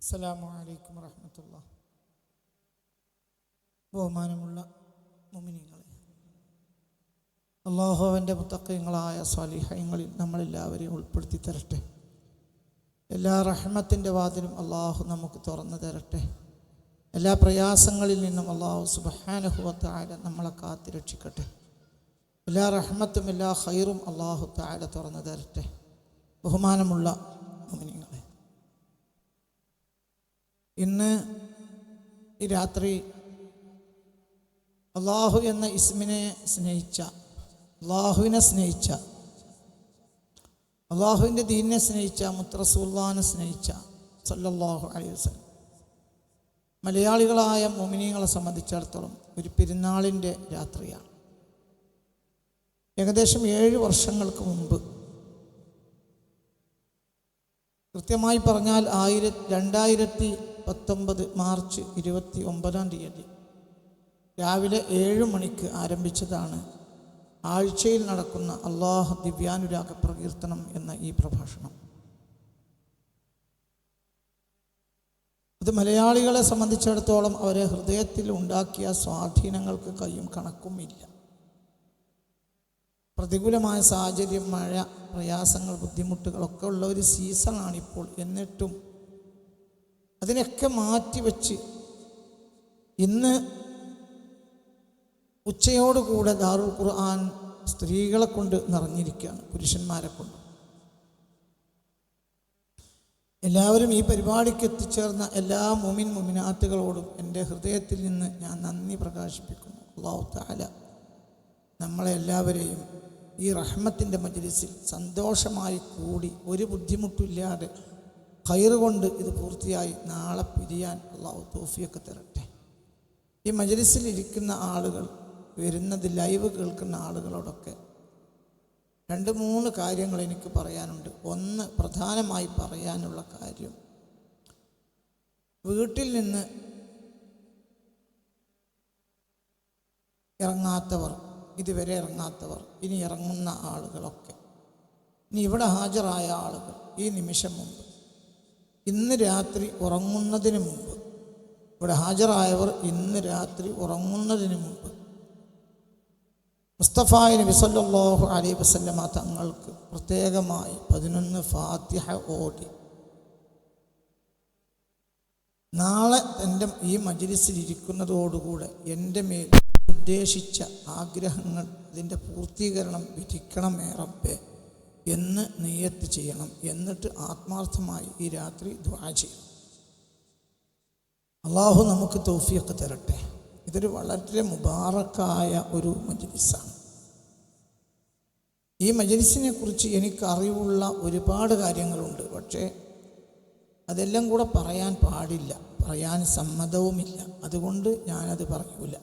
അസ്സലാമു അലൈക്കും വറഹ്മത്തുള്ളാഹി. ബഹുമാനമുള്ള മുഅ്മിനീങ്ങളെ, അല്ലാഹുവിൻ്റെ മുത്തഖീങ്ങളായ സ്വാലിഹീങ്ങളിൽ നമ്മളെല്ലാവരെയും ഉൾപ്പെടുത്തി തരട്ടെ. എല്ലാ റഹ്മത്തിൻ്റെ വാതിലും അള്ളാഹു നമുക്ക് തുറന്നു തരട്ടെ. എല്ലാ പ്രയാസങ്ങളിൽ നിന്നും അള്ളാഹു സുബ്ഹാനഹു വ തആല നമ്മളെ കാത്തു രക്ഷിക്കട്ടെ. എല്ലാ റഹ്മത്തും എല്ലാ ഖൈറും അള്ളാഹു തആല തുറന്നു തരട്ടെ. ബഹുമാനമുള്ള മുഅ്മിനീങ്ങളെ, ഇന്ന് ഈ രാത്രി അള്ളാഹു എന്ന ഇസ്മിനെ സ്നേഹിച്ച, അള്ളാഹുവിനെ സ്നേഹിച്ച, അള്ളാഹുവിൻ്റെ ദീനിനെ സ്നേഹിച്ച, മുത്ത് റസൂലുള്ളാഹിനെ സ്നേഹിച്ച സല്ലല്ലാഹു അലൈഹി വസല്ലം മലയാളികളായ മുഅ്മിനീങ്ങളെ സംബന്ധിച്ചിടത്തോളം ഒരു പെരുന്നാളിൻ്റെ രാത്രിയാണ്. ഏകദേശം 7 വർഷങ്ങൾക്ക് മുമ്പ്, കൃത്യമായി പറഞ്ഞാൽ 2019 മാർച്ച് 29-ാം തീയതി രാവിലെ 7 മണിക്ക് ആരംഭിച്ചതാണ് ആഴ്ചയിൽ നടക്കുന്ന അള്ളാഹ് ദിവ്യാനുരാഗ പ്രകീർത്തനം എന്ന ഈ പ്രഭാഷണം. അത് മലയാളികളെ സംബന്ധിച്ചിടത്തോളം അവരെ ഹൃദയത്തിൽ ഉണ്ടാക്കിയ സ്വാധീനങ്ങൾക്ക് കയ്യും കണക്കും ഇല്ല. പ്രതികൂലമായ സാഹചര്യം, മഴ, പ്രയാസങ്ങൾ, ബുദ്ധിമുട്ടുകളൊക്കെ ഉള്ള ഒരു സീസണാണിപ്പോൾ. എന്നിട്ടും അതിനൊക്കെ മാറ്റിവെച്ച് ഇന്ന് ഉച്ചയോടുകൂടെ ദാറുൽ ഖുർആൻ സ്ത്രീകളെ കൊണ്ട് നിറഞ്ഞിരിക്കുകയാണ്, പുരുഷന്മാരെ കൊണ്ട്. എല്ലാവരും ഈ പരിപാടിക്ക് എത്തിച്ചേർന്ന എല്ലാ മുഅ്മിൻ മുഅ്മിനാത്തുകളോടും എൻ്റെ ഹൃദയത്തിൽ നിന്ന് ഞാൻ നന്ദി പ്രകാശിപ്പിക്കുന്നു. അല്ലാഹു തആല നമ്മളെ എല്ലാവരെയും ഈ റഹ്മത്തിൻ്റെ മജ്ലിസിൽ സന്തോഷമായി കൂടി ഒരു ബുദ്ധിമുട്ടില്ലാതെ ഖൈർ കൊണ്ട് ഇത് പൂർത്തിയായി നാളെ പിരിയാൻ അല്ലാഹു തൗഫീഖ് തരട്ടെ. ഈ മജ്ലിസിൽ ഇരിക്കുന്ന ആളുകൾ, വരുന്നത് ലൈവ് കേൾക്കുന്ന ആളുകളോടൊക്കെ 2-3 കാര്യങ്ങൾ എനിക്ക് പറയാനുണ്ട്. ഒന്ന്, പ്രധാനമായി പറയാനുള്ള കാര്യം, വീട്ടിൽ നിന്ന് ഇറങ്ങാത്തവർ, ഇതുവരെ ഇറങ്ങാത്തവർ, ഇനി ഇറങ്ങുന്ന ആളുകളൊക്കെ, ഇനി ഇവിടെ ഹാജരായ ആളുകൾ, ഈ നിമിഷം മുമ്പ്, ഇന്ന് രാത്രി ഉറങ്ങുന്നതിന് മുമ്പ്, ഇവിടെ ഹാജരായവർ ഇന്ന് രാത്രി ഉറങ്ങുന്നതിന് മുമ്പ് മുസ്തഫ നബി സല്ലല്ലാഹു അലൈഹി വസല്ലമ തങ്ങൾക്ക് പ്രത്യേകമായി 11 ഫാത്തിഹ ഓതി നാളെ എൻ്റെ ഈ മജ്ലിസിലിരിക്കുന്നതോടുകൂടെ എൻ്റെ മേൽ ഉദ്ദേശിച്ച ആഗ്രഹങ്ങൾ, അതിൻ്റെ പൂർത്തീകരണം വിധിക്കണമേ റബ്ബേ എന്ന് നിയ്യത്ത് ചെയ്യണം. എന്നിട്ട് ആത്മാർത്ഥമായി ഈ രാത്രി ദുആ ചെയ്യണം. അള്ളാഹു നമുക്ക് തൗഫീഖ് തരട്ടെ. ഇതൊരു വളരെ മുബാറക്കായ ഒരു മജ്ലിസാണ്. ഈ മജ്ലിസിനെ കുറിച്ച് എനിക്ക് അറിവുള്ള ഒരുപാട് കാര്യങ്ങളുണ്ട്. പക്ഷേ അതെല്ലാം കൂടെ പറയാൻ പാടില്ല, പറയാൻ സമ്മതവുമില്ല. അതുകൊണ്ട് ഞാനത് പറയൂല.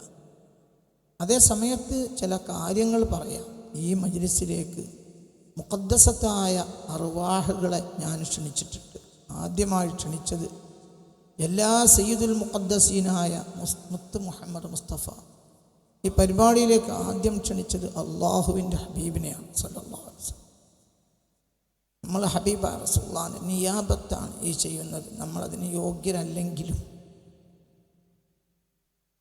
അതേ സമയത്ത് ചില കാര്യങ്ങൾ പറയാം. ഈ മജ്ലിസിലേക്ക് മുഖദ്ദസത്തായ അർവാഹുകളെ ഞാൻ ക്ഷണിച്ചിട്ടുണ്ട്. ആദ്യമായി ക്ഷണിച്ചത് എല്ലാ സയ്യിദുൽ മുഖദ്ദസീനായ മുത്ത് മുഹമ്മദ് മുസ്തഫ. ഈ പരിപാടിയിലേക്ക് ആദ്യം ക്ഷണിച്ചത് അള്ളാഹുവിൻ്റെ ഹബീബിനെയാണ് സല്ലല്ലാഹു അലൈഹി വസല്ലം. നമ്മൾ ഹബീബ റസൂലുള്ളാഹിന്റെ നിയാബത്താണ് ഈ ചെയ്യുന്നത്. നമ്മളതിന് യോഗ്യരല്ലെങ്കിലും,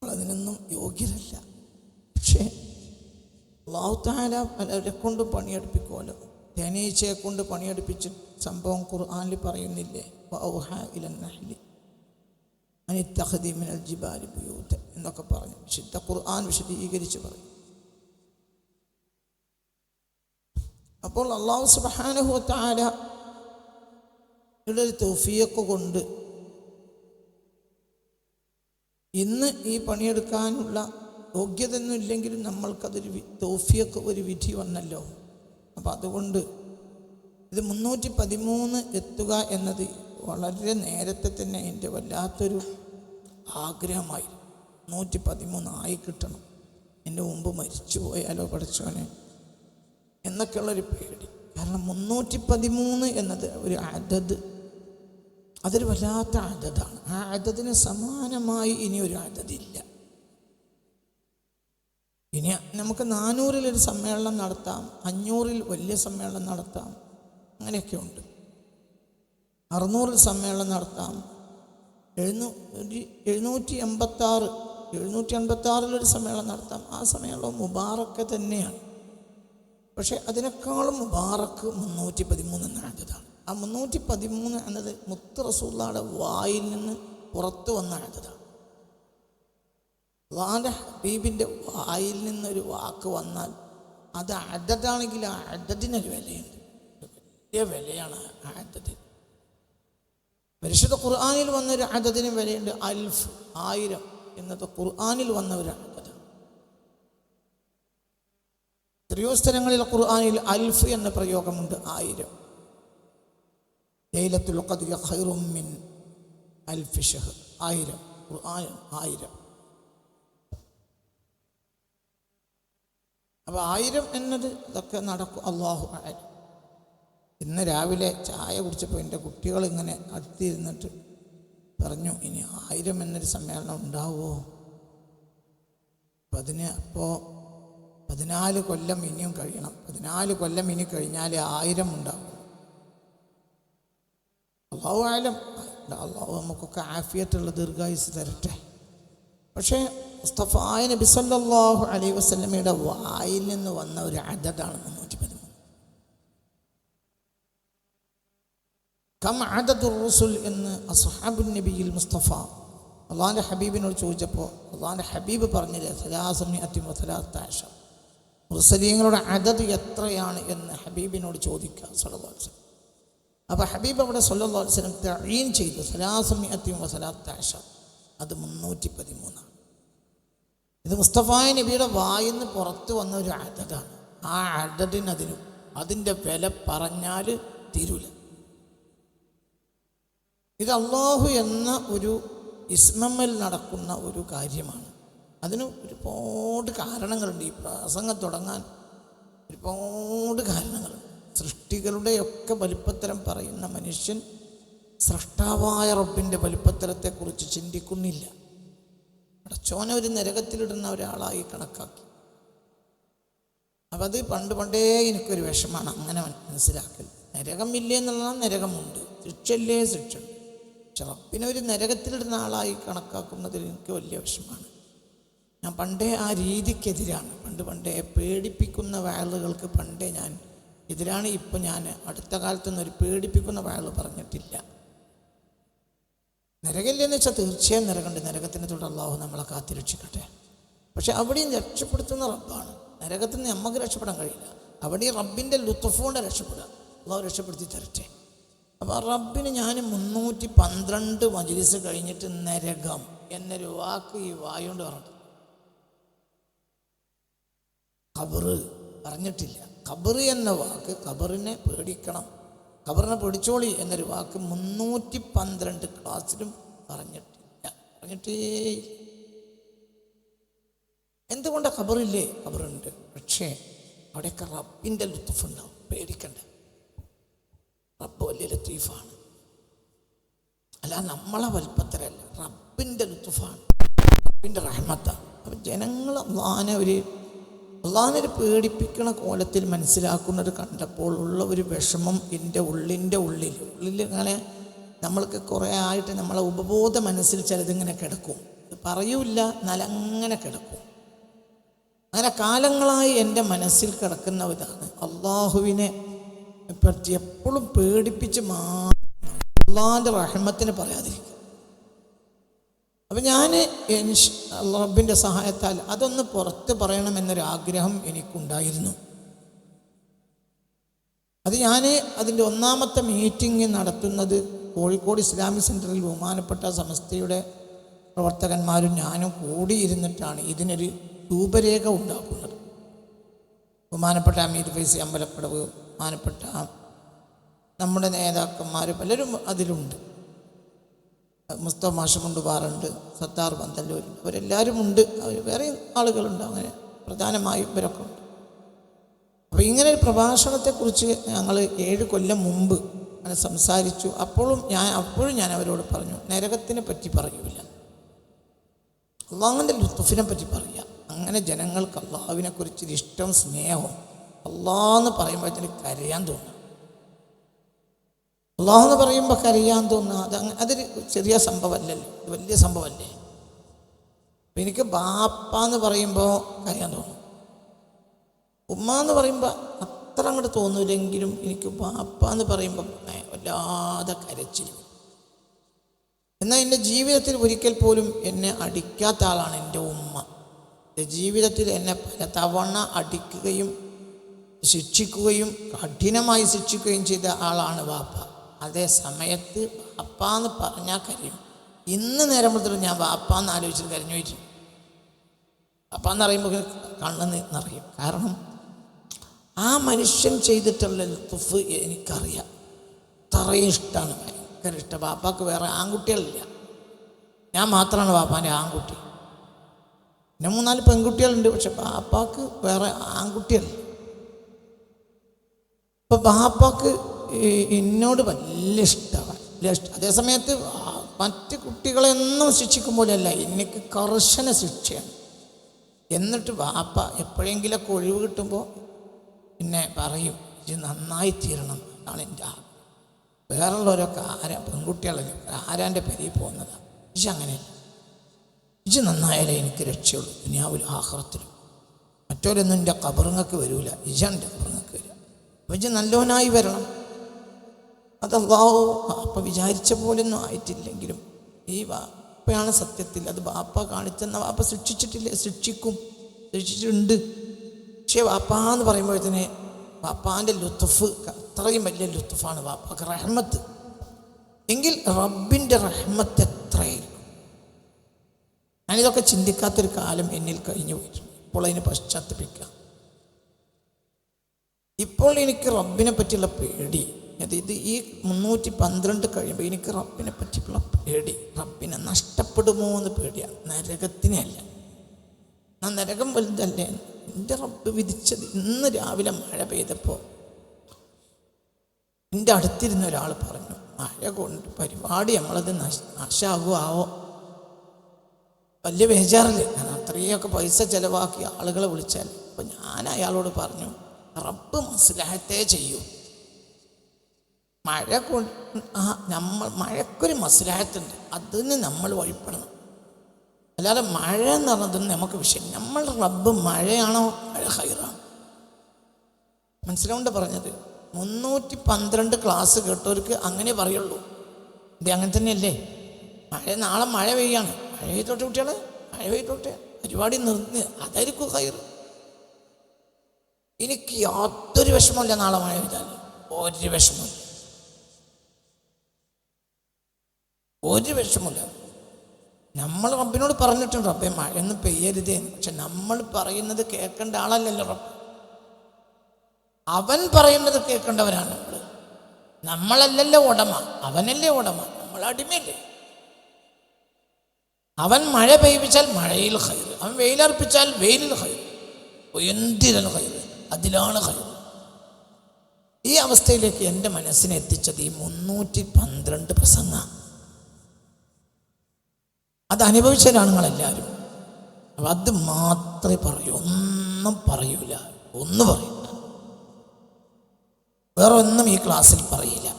നമ്മളതിനൊന്നും യോഗ്യരല്ല. പക്ഷേ അല്ലാഹു തആല പലരെ കൊണ്ട് പണിയെടുപ്പിക്കുമല്ലോ. തേനീച്ചയെ കൊണ്ട് പണിയെടുപ്പിച്ച് സംഭവം ഖുർആനിൽ പറയുന്നില്ലേ? വഔഹാ ഇലൻ നഹ്ലി അനിത്തഖദി മിനൽ ജിബാലി ബുയൂത എന്നൊക്കെ പറഞ്ഞു വിശുദ്ധ ഖുർആൻ വിശദീകരിച്ച് പറയും. അപ്പോൾ അല്ലാഹു സുബ്ഹാനഹു വ തആല ഒരു തൗഫീഖ് കൊണ്ട് ഇന്ന് ഈ പണിയെടുക്കാനുള്ള യോഗ്യതയൊന്നും ഇല്ലെങ്കിലും നമ്മൾക്കതൊരു തൗഫീഖ്, ഒരു വിധി വന്നല്ലോ. അപ്പം അതുകൊണ്ട് ഇത് 313 എത്തുക എന്നത് വളരെ നേരത്തെ തന്നെ എൻ്റെ വല്ലാത്തൊരു ആഗ്രഹമായി. 113 ആയി കിട്ടണം, എൻ്റെ മുമ്പ് മരിച്ചു പോയാലോ പഠിച്ചോനെ എന്നൊക്കെയുള്ളൊരു പേടി. കാരണം 313 എന്നത് ഒരു അദദ്, അതൊരു വല്ലാത്ത അദദാണ്. ആ അദദിന് സമാനമായി ഇനി ഒരു അദദില്ല. ഇനി നമുക്ക് 400-ൽ ഒരു സമ്മേളനം നടത്താം, 500-ൽ വലിയ സമ്മേളനം നടത്താം, അങ്ങനെയൊക്കെ ഉണ്ട്. 600-ൽ സമ്മേളനം നടത്താം, എഴുന്നൂറ്റി എൺപത്താറിലൊരു സമ്മേളനം നടത്താം. ആ സമ്മേളനം മുബാറക്ക് തന്നെയാണ്. പക്ഷേ അതിനേക്കാളും മുബാറക്ക് 313 എന്ന അദദാണ്. ആ 313 എന്നത് മുത്ത് റസൂലുള്ളാഹിയുടെ വായിൽ നിന്ന് പുറത്തു വന്ന അദദാണ്. അല്ലാഹുവിൻ്റെ ഹബീബിൻ്റെ വായിൽ നിന്നൊരു വാക്ക് വന്നാൽ അത് അദദാണെങ്കിൽ ആ അദദിനൊരു വിലയുണ്ട്, വലിയ വിലയാണ് ആ അദദിന്. പരിശുദ്ധ ഖുർആനിൽ വന്നൊരു അദദിന് വിലയുണ്ട്. 1000 എന്നത് ഖുർആനിൽ വന്ന ഒരു അദദാണ്. എത്രയോ സ്ഥലങ്ങളിൽ ഖുർആനിൽ 1000 എന്ന പ്രയോഗമുണ്ട്. 1000. ലൈലത്തുൽ ഖദ്രി ഖൈറും മിൻ അൽഫി ശഹർ. 1000 ഖുർആൻ 1000. അപ്പോൾ 1000 എന്നത് ഇതൊക്കെ നടക്കും. അല്ലാഹു അഅലം. ഇന്ന് രാവിലെ ചായ കുടിച്ചപ്പോൾ എൻ്റെ കുട്ടികൾ ഇങ്ങനെ അടുത്തിരുന്നിട്ട് പറഞ്ഞു, ഇനി 1000 എന്നൊരു സമ്മേളനം ഉണ്ടാവുമോ? അപ്പോൾ 14 കൊല്ലം ഇനിയും കഴിയണം. 14 കൊല്ലം ഇനി കഴിഞ്ഞാൽ 1000 ഉണ്ടാവും. അല്ലാഹു അഅലം. അല്ലാഹു നമുക്കൊക്കെ ആഫിയത്തുള്ള ദീർഘായുസ് തരട്ടെ. പക്ഷേ മുസ്തഫായ നബി സല്ലല്ലാഹു അലൈഹി വസല്ലമയുടെ വായിൽ നിന്ന് വന്ന ഒരു അദദാണ് 313. കം അദദുർ റസൂൽ എന്ന് അസ്ഹാബുൻ നബിയിൽ മുസ്തഫ അള്ളാഹിൻ്റെ ഹബീബിനോട് ചോദിച്ചപ്പോൾ അള്ളാഹിൻ്റെ ഹബീബ് പറഞ്ഞില്ലേ 313. മുർസലീങ്ങളുടെ അദദ് എത്രയാണ് എന്ന് ഹബീബിനോട് ചോദിക്കുക സല്ലല്ലാഹു അലൈഹി വസല്ലം. അപ്പോൾ ഹബീബ് അവിടെ സല്ലല്ലാഹു അലൈഹി വസല്ലം തഈൻ ചെയ്തു 313. അത് 313. ഇത് മുസ്തഫായ നബിയുടെ വായിൽ നിന്ന് പുറത്തു വന്ന ഒരു അദദാണ്. ആ അദദിന് അതിൻ്റെ വില പറഞ്ഞാൽ തീരൂല. ഇത് അല്ലാഹു എന്ന ഒരു ഇസ്മമ്മൽ നടക്കുന്ന ഒരു കാര്യമാണ്. അതിന് ഒരുപാട് കാരണങ്ങളുണ്ട്. ഈ പ്രസംഗം തുടങ്ങാൻ ഒരുപാട് കാരണങ്ങളുണ്ട്. സൃഷ്ടികളുടെയൊക്കെ വലിപ്പത്തരം പറയുന്ന മനുഷ്യൻ സ്രഷ്ടാവായ റബ്ബിൻ്റെ വലിപ്പത്തരത്തെക്കുറിച്ച് ചിന്തിക്കുന്നില്ല. അടച്ചോനെ ഒരു നരകത്തിലിടുന്ന ഒരാളായി കണക്കാക്കി. അപ്പം അത് പണ്ടേ എനിക്കൊരു വിഷമാണ് അങ്ങനെ മനസ്സിലാക്കൽ. നരകമില്ലേ എന്നുള്ള നരകമുണ്ട്, ശിക്ഷയില്ലേ ശിക്ഷ. പക്ഷെ റബ്ബിനെ ഒരു നരകത്തിലിടുന്ന ആളായി കണക്കാക്കുന്നതിൽ എനിക്ക് വലിയ വിഷമാണ്. ഞാൻ പണ്ടേ ആ രീതിക്കെതിരാണ്. പണ്ടേ പേടിപ്പിക്കുന്ന വയലുകൾക്ക് പണ്ടേ ഞാൻ എതിരാണ്. ഇപ്പം ഞാൻ അടുത്ത കാലത്തൊന്നും ഒരു പേടിപ്പിക്കുന്ന വയൽ പറഞ്ഞിട്ടില്ല. നരകമില്ലെന്ന് വെച്ചാൽ തീർച്ചയായും നരകമുണ്ട്. നരകത്തിനെ തൊട്ട് അല്ലാഹു നമ്മളെ കാത്തിരക്ഷിക്കട്ടെ. പക്ഷെ അവിടെയും രക്ഷപ്പെടുത്തുന്ന റബ്ബാണ്. നരകത്തിൽ നിന്ന് നമുക്ക് രക്ഷപ്പെടാൻ കഴിയില്ല. അവിടെയും റബ്ബിൻ്റെ ലുത്ഫുകൊണ്ട് രക്ഷപ്പെടുക. അല്ലാഹു രക്ഷപ്പെടുത്തി തരട്ടെ. അപ്പോൾ റബ്ബിന് ഞാൻ 312 മജ്‌ലിസ് കഴിഞ്ഞിട്ട് നരകം എന്നൊരു വാക്ക് ഈ വായുകൊണ്ട് പറഞ്ഞു. ഖബറ് പറഞ്ഞിട്ടില്ല. ഖബറ് എന്ന വാക്ക്, ഖബറിനെ പേടിക്കണം, ഖബറിനെ പേടിച്ചോളി എന്നൊരു വാക്ക് 312 ക്ലാസ്സിലും പറഞ്ഞിട്ടേ. എന്തുകൊണ്ടാണ് ഖബറില്ലേ? ഖബറുണ്ട്. പക്ഷേ അവിടെയൊക്കെ റബ്ബിൻ്റെ ലുത്ഫുണ്ടാവും. പേടിക്കണ്ട. റബ്ബ് വലിയ ലത്തീഫാണ്. അല്ല നമ്മളെ വലുപ്പത്തരല്ല, റബ്ബിൻ്റെ ലുത്ഫാണ്, റബ്ബിൻ്റെ റഹ്മത്താണ്. അപ്പം ജനങ്ങൾ അള്ളാഹിനെ പേടിപ്പിക്കണ കോലത്തിൽ മനസ്സിലാക്കുന്നത് കണ്ടപ്പോൾ ഉള്ള ഒരു വിഷമം എൻ്റെ ഉള്ളിൽ അങ്ങനെ നമ്മൾക്ക് കുറേ ആയിട്ട് നമ്മളെ ഉപബോധ മനസ്സിൽ ചിലതിങ്ങനെ കിടക്കും. പറയൂല, എന്നാലങ്ങനെ കിടക്കും. അങ്ങനെ കാലങ്ങളായി എൻ്റെ മനസ്സിൽ കിടക്കുന്ന ഇതാണ് അള്ളാഹുവിനെ പറ്റി എപ്പോഴും പേടിപ്പിച്ച് അള്ളാഹിൻ്റെ റഹ്മത്തിനെ പറയാതിരിക്കും. അപ്പം ഞാൻ റബ്ബിൻ്റെ സഹായത്താൽ അതൊന്ന് പുറത്ത് പറയണമെന്നൊരാഗ്രഹം എനിക്കുണ്ടായിരുന്നു. അത് ഞാൻ അതിൻ്റെ 1ാമത്തെ മീറ്റിംഗ് നടത്തുന്നത് കോഴിക്കോട് ഇസ്ലാമിക് സെൻറ്ററിൽ ബഹുമാനപ്പെട്ട സമസ്തയുടെ പ്രവർത്തകന്മാരും ഞാനും കൂടിയിരുന്നിട്ടാണ് ഇതിനൊരു രൂപരേഖ ഉണ്ടാക്കുന്നത്. ബഹുമാനപ്പെട്ട അമീർ ഫൈസി അമ്പലപ്പടവ്, ബഹുമാനപ്പെട്ട നമ്മുടെ നേതാക്കന്മാർ പലരും അതിലുണ്ട്. മുസ്തഫ മാഷ് മുണ്ടുപാറുണ്ട്, സത്താർ പന്തല്ലൂരുണ്ട്, അവരെല്ലാവരും ഉണ്ട്. അവർ വേറെയും ആളുകളുണ്ട്. അങ്ങനെ പ്രധാനമായും ഇവരൊക്കെ ഉണ്ട്. അപ്പോൾ ഇങ്ങനെ ഒരു പ്രഭാഷണത്തെക്കുറിച്ച് ഞങ്ങൾ 7 കൊല്ലം മുമ്പ് അങ്ങനെ സംസാരിച്ചു. അപ്പോഴും ഞാൻ അവരോട് പറഞ്ഞു, നരകത്തിനെ പറ്റി പറയൂല, അള്ളാഹുവിൻ്റെ ലുത്ഫിനെ പറ്റി പറയുക. അങ്ങനെ ജനങ്ങൾക്ക് അള്ളാഹുവിനെക്കുറിച്ച് ഇഷ്ടം, സ്നേഹം, അള്ളാഹ് എന്ന് പറയുമ്പോൾ അതിന് കരയാൻ തോന്നും. അള്ളാഹു എന്ന് പറയുമ്പോൾ കരയാൻ തോന്നുക, അതൊരു ചെറിയ സംഭവമല്ലല്ലോ, വലിയ സംഭവമല്ലേ. അപ്പം എനിക്ക് ബാപ്പ എന്ന് പറയുമ്പോൾ കരയാൻ തോന്നും. ഉമ്മ എന്ന് പറയുമ്പോൾ അത്ര അങ്ങോട്ട് തോന്നൂലെങ്കിലും എനിക്ക് ബാപ്പ എന്ന് പറയുമ്പോൾ വല്ലാതെ കരച്ചിൽ. എന്നാൽ എൻ്റെ ജീവിതത്തിൽ ഒരിക്കൽ പോലും എന്നെ അടിക്കാത്ത ആളാണ് എൻ്റെ ഉമ്മ. എൻ്റെ ജീവിതത്തിൽ എന്നെ പലതവണ അടിക്കുകയും ശിക്ഷിക്കുകയും കഠിനമായി ശിക്ഷിക്കുകയും ചെയ്ത ആളാണ് വാപ്പ. അതേ സമയത്ത് വാപ്പ എന്ന് പറഞ്ഞാൽ കരയും. ഇന്ന് നേരം മുതൽ ഞാൻ വാപ്പ എന്ന് ആലോചിച്ചിട്ട് കരഞ്ഞു പോയിട്ട്. വാപ്പ എന്ന് പറയുമ്പോൾ കണ്ണ് നിറയും. കാരണം ആ മനുഷ്യൻ ചെയ്തിട്ടുള്ള ലുത്ഫ് എനിക്കറിയാം. അത്രയും ഇഷ്ടമാണ്, ഭയങ്കര ഇഷ്ടം. വാപ്പാക്ക് വേറെ ആൺകുട്ടികളില്ല, ഞാൻ മാത്രമാണ് വാപ്പാൻ്റെ ആൺകുട്ടി. പിന്നെ 3-4 പെൺകുട്ടികളുണ്ട്, പക്ഷെ വാപ്പാക്ക് വേറെ ആൺകുട്ടികളില്ല. അപ്പോൾ വാപ്പാക്ക് എന്നോട് വലിയ ഇഷ്ടമാണ്, വലിയ ഇഷ്ടം. അതേസമയത്ത് മറ്റ് കുട്ടികളെന്നും ശിക്ഷിക്കും പോലെയല്ല, എനിക്ക് കർശന ശിക്ഷയാണ്. എന്നിട്ട് വാപ്പ എപ്പോഴെങ്കിലൊക്കെ ഒഴിവ് കിട്ടുമ്പോൾ പിന്നെ പറയും, ഇത് നന്നായി തീരണം. അതാണ് എൻ്റെ ആഗ്രഹം. വേറുള്ളവരൊക്കെ പെൺകുട്ടികളല്ലേ ആരാൻ്റെ പെരിയിൽ പോകുന്നതാണ്. ഇജ് അങ്ങനെയല്ല, ഇജ് നന്നായാലേ എനിക്ക് രക്ഷയുള്ളൂ, ദുനിയാവിലും ആഖിറത്തിലും. മറ്റവരൊന്നും എൻ്റെ ഖബറിങ്ങൾക്ക് വരില്ല, ഇജാണ് എൻ്റെ ഖബറിങ്ങൾക്ക് വരിക. അപ്പം ഇജ് നല്ലവനായി വരണം. അത് അല്ലാഹു വാപ്പ വിചാരിച്ച പോലൊന്നും ആയിട്ടില്ലെങ്കിലും ഈ വാപ്പയാണ് സത്യത്തിൽ. അത് വാപ്പ കാണിച്ചെന്ന വാപ്പ ശിക്ഷിച്ചിട്ടില്ല, ശിക്ഷിച്ചിട്ടുണ്ട്. പക്ഷേ വാപ്പ എന്ന് പറയുമ്പോഴത്തേന് വാപ്പാൻ്റെ ലുത്ഫ് അത്രയും വലിയ ലുത്ഫാണ് വാപ്പാക്ക്, റഹ്മത്ത്. എങ്കിൽ റബ്ബിൻ്റെ റഹ്മത്ത് എത്രയായിരിക്കും. ഞാനിതൊക്കെ ചിന്തിക്കാത്തൊരു കാലം എന്നിൽ കഴിഞ്ഞു പോയിട്ടുണ്ട്. ഇപ്പോൾ അതിന് പശ്ചാത്തപിക്കുക. ഇപ്പോൾ എനിക്ക് റബ്ബിനെ പറ്റിയുള്ള പേടി, ഇത് ഈ 312 കഴിയുമ്പോൾ എനിക്ക് റബ്ബിനെ പറ്റിയുള്ള പേടി, റബ്ബിനെ നഷ്ടപ്പെടുമോ എന്ന് പേടിയാണ്. നരകത്തിനെ അല്ല, നരകം വലുതല്ലേ. എൻ്റെ റബ്ബ് വിധിച്ചത്. ഇന്ന് രാവിലെ മഴ പെയ്തപ്പോൾ എൻ്റെ അടുത്തിരുന്ന ഒരാൾ പറഞ്ഞു, മഴ കൊണ്ട് പരിപാടി നമ്മളത് നാശാകുമോ. വലിയ ബേജാറില്ലേ, കാരണം അത്രയൊക്കെ പൈസ ചിലവാക്കി ആളുകളെ വിളിച്ചാൽ. അപ്പം ഞാൻ അയാളോട് പറഞ്ഞു, റബ്ബ് മസ്ലഹത്തേ ചെയ്യൂ. മഴ കൊണ്ട് മഴക്കൊരു മസ്ലഹത്തുണ്ട്, അതിന് നമ്മൾ വഴിപ്പെടണം. അല്ലാതെ മഴ എന്ന് പറഞ്ഞതൊന്നും നമുക്ക് വിഷയം. നമ്മളുടെ റബ്ബ് മഴയാണോ, മഴ ഹൈറാണ്. മനസ്സിലാവുണ്ട് പറഞ്ഞത്. 312 ക്ലാസ് കേട്ടവർക്ക് അങ്ങനെ പറയുള്ളൂ. ഇത് അങ്ങനെ തന്നെയല്ലേ. നാളെ മഴ പെയ്യാണ്, മഴ പെയ്തോട്ടെ കുട്ടികളെ, മഴ പെയ്തോട്ടെ, പരിപാടി നിർത്തി, അതായിരിക്കും ഹൈർ. എനിക്ക് യാതൊരു വിഷമമില്ല നാളെ മഴ പെയ്താൽ, ഒരു വിഷമമില്ല, ഒരു വിഷമമില്ല. നമ്മൾ റബ്ബിനോട് പറഞ്ഞിട്ടുണ്ട്, റബ്ബേ മഴയൊന്നും പെയ്യരുതേ. പക്ഷെ നമ്മൾ പറയുന്നത് കേൾക്കേണ്ട ആളല്ലല്ലോ റബ്ബ്. അവൻ പറയുന്നത് കേൾക്കേണ്ടവരാണ് നമ്മൾ. നമ്മളല്ലല്ലോ ഉടമ, അവനല്ലേ ഉടമ, നമ്മൾ അടിമയല്ലേ. അവൻ മഴ പെയ്യിച്ചാൽ മഴയിൽ ഖൈർ, അവൻ വെയിലർപ്പിച്ചാൽ വെയിലിൽ ഖൈർ, എന്തിനും ഖൈർ, അതിലാണ് ഖൈർ. ഈ അവസ്ഥയിലേക്ക് എൻ്റെ മനസ്സിനെ എത്തിച്ചത് ഈ 312 പ്രസംഗ. അത് അനുഭവിച്ചവരാണ് നിങ്ങളെല്ലാവരും. അപ്പം അത് മാത്രമേ പറയൂ, ഒന്നും പറയൂല, ഒന്നും പറയില്ല, വേറെ ഒന്നും ഈ ക്ലാസ്സിൽ പറയില്ല.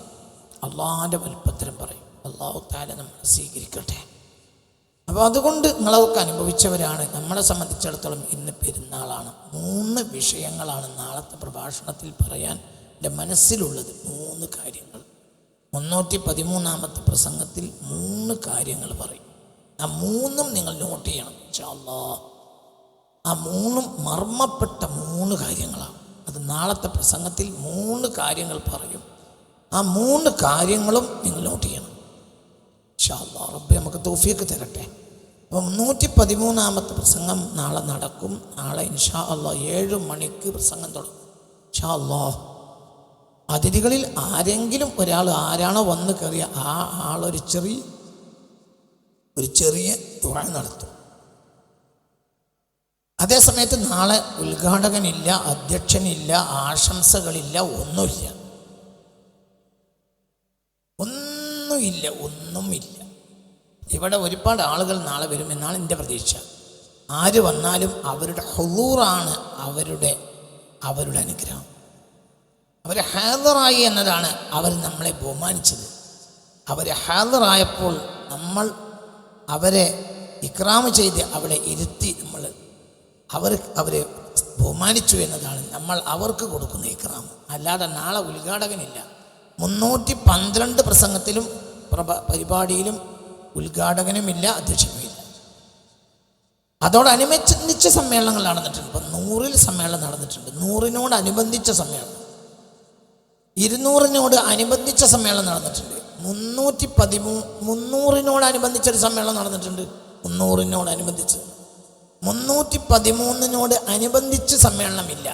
അള്ളാഹിൻ്റെ വലുപ്പത്തരം പറയും. അല്ലാഹു തആല നമ്മളെ സ്വീകരിക്കട്ടെ. അപ്പോൾ അതുകൊണ്ട് നിങ്ങളൊക്കെ അനുഭവിച്ചവരാണ്. നമ്മളെ സംബന്ധിച്ചിടത്തോളം ഇന്ന് പെരുന്നാളാണ്. 3 വിഷയങ്ങളാണ് നാളത്തെ പ്രഭാഷണത്തിൽ പറയാൻ എൻ്റെ മനസ്സിലുള്ളത്. 3 കാര്യങ്ങൾ. 313-ാമത്തെ പ്രസംഗത്തിൽ 3 കാര്യങ്ങൾ പറയും. ആ 3ഉം നിങ്ങൾ നോട്ട് ചെയ്യണം ഇൻഷാ അല്ലാഹ്. ആ 3ഉം മർമ്മപ്പെട്ട 3 കാര്യങ്ങളാണ്. അത് നാളത്തെ പ്രസംഗത്തിൽ 3 കാര്യങ്ങൾ പറയും. ആ 3 കാര്യങ്ങളും നിങ്ങൾ നോട്ട് ചെയ്യണം ഇൻഷാ അല്ലാഹ്. റബ്ബ് നമുക്ക് തൗഫീഖ് തരട്ടെ. അപ്പം 113-ാമത്തെ പ്രസംഗം നാളെ നടക്കും. നാളെ ഇൻഷാ അല്ലാഹ് 7 മണിക്ക് പ്രസംഗം തുടങ്ങും ഇൻഷാ അല്ലാഹ്. അതിഥികളിൽ ആരെങ്കിലും ഒരാൾ ആരാണോ വന്ന് കയറിയ ആ ആളൊരു ചെറിയ ദുആ നടത്തും. അതേസമയത്ത് നാളെ ഉദ്ഘാടകനില്ല, അധ്യക്ഷനില്ല, ആശംസകളില്ല, ഒന്നുമില്ല. ഇവിടെ ഒരുപാട് ആളുകൾ നാളെ വരുമെന്നാണ് എൻ്റെ പ്രതീക്ഷ. ആര് വന്നാലും അവരുടെ ഹുളൂറാണ് അവരുടെ അനുഗ്രഹം. അവർ ഹാദറായി എന്നതാണ് അവർ നമ്മളെ ബഹുമാനിച്ചത്. അവർ ഹാദറായപ്പോൾ നമ്മൾ അവരെ ഇക്റാം ചെയ്ത് അവിടെ ഇരുത്തി അവരെ ബഹുമാനിച്ചു എന്നതാണ് നമ്മൾ അവർക്ക് കൊടുക്കുന്ന ഇക്റാം. അല്ലാതെ നാളെ ഉദ്ഘാടകനില്ല. 312 പ്രസംഗത്തിലും പരിപാടിയിലും ഉദ്ഘാടകനുമില്ല, അധ്യക്ഷനുമില്ല. അതോടനുബന്ധിച്ച സമ്മേളനങ്ങൾ നടന്നിട്ടുണ്ട്. ഇപ്പം 100 സമ്മേളനം നടന്നിട്ടുണ്ട്. 100-നോടനുബന്ധിച്ച സമ്മേളനം, 200-നോട് അനുബന്ധിച്ച സമ്മേളനം നടന്നിട്ടുണ്ട്. 313-300-നോടനുബന്ധിച്ചൊരു സമ്മേളനം നടന്നിട്ടുണ്ട്. 300-നോടനുബന്ധിച്ച് 313-നോട് അനുബന്ധിച്ച് സമ്മേളനമില്ല.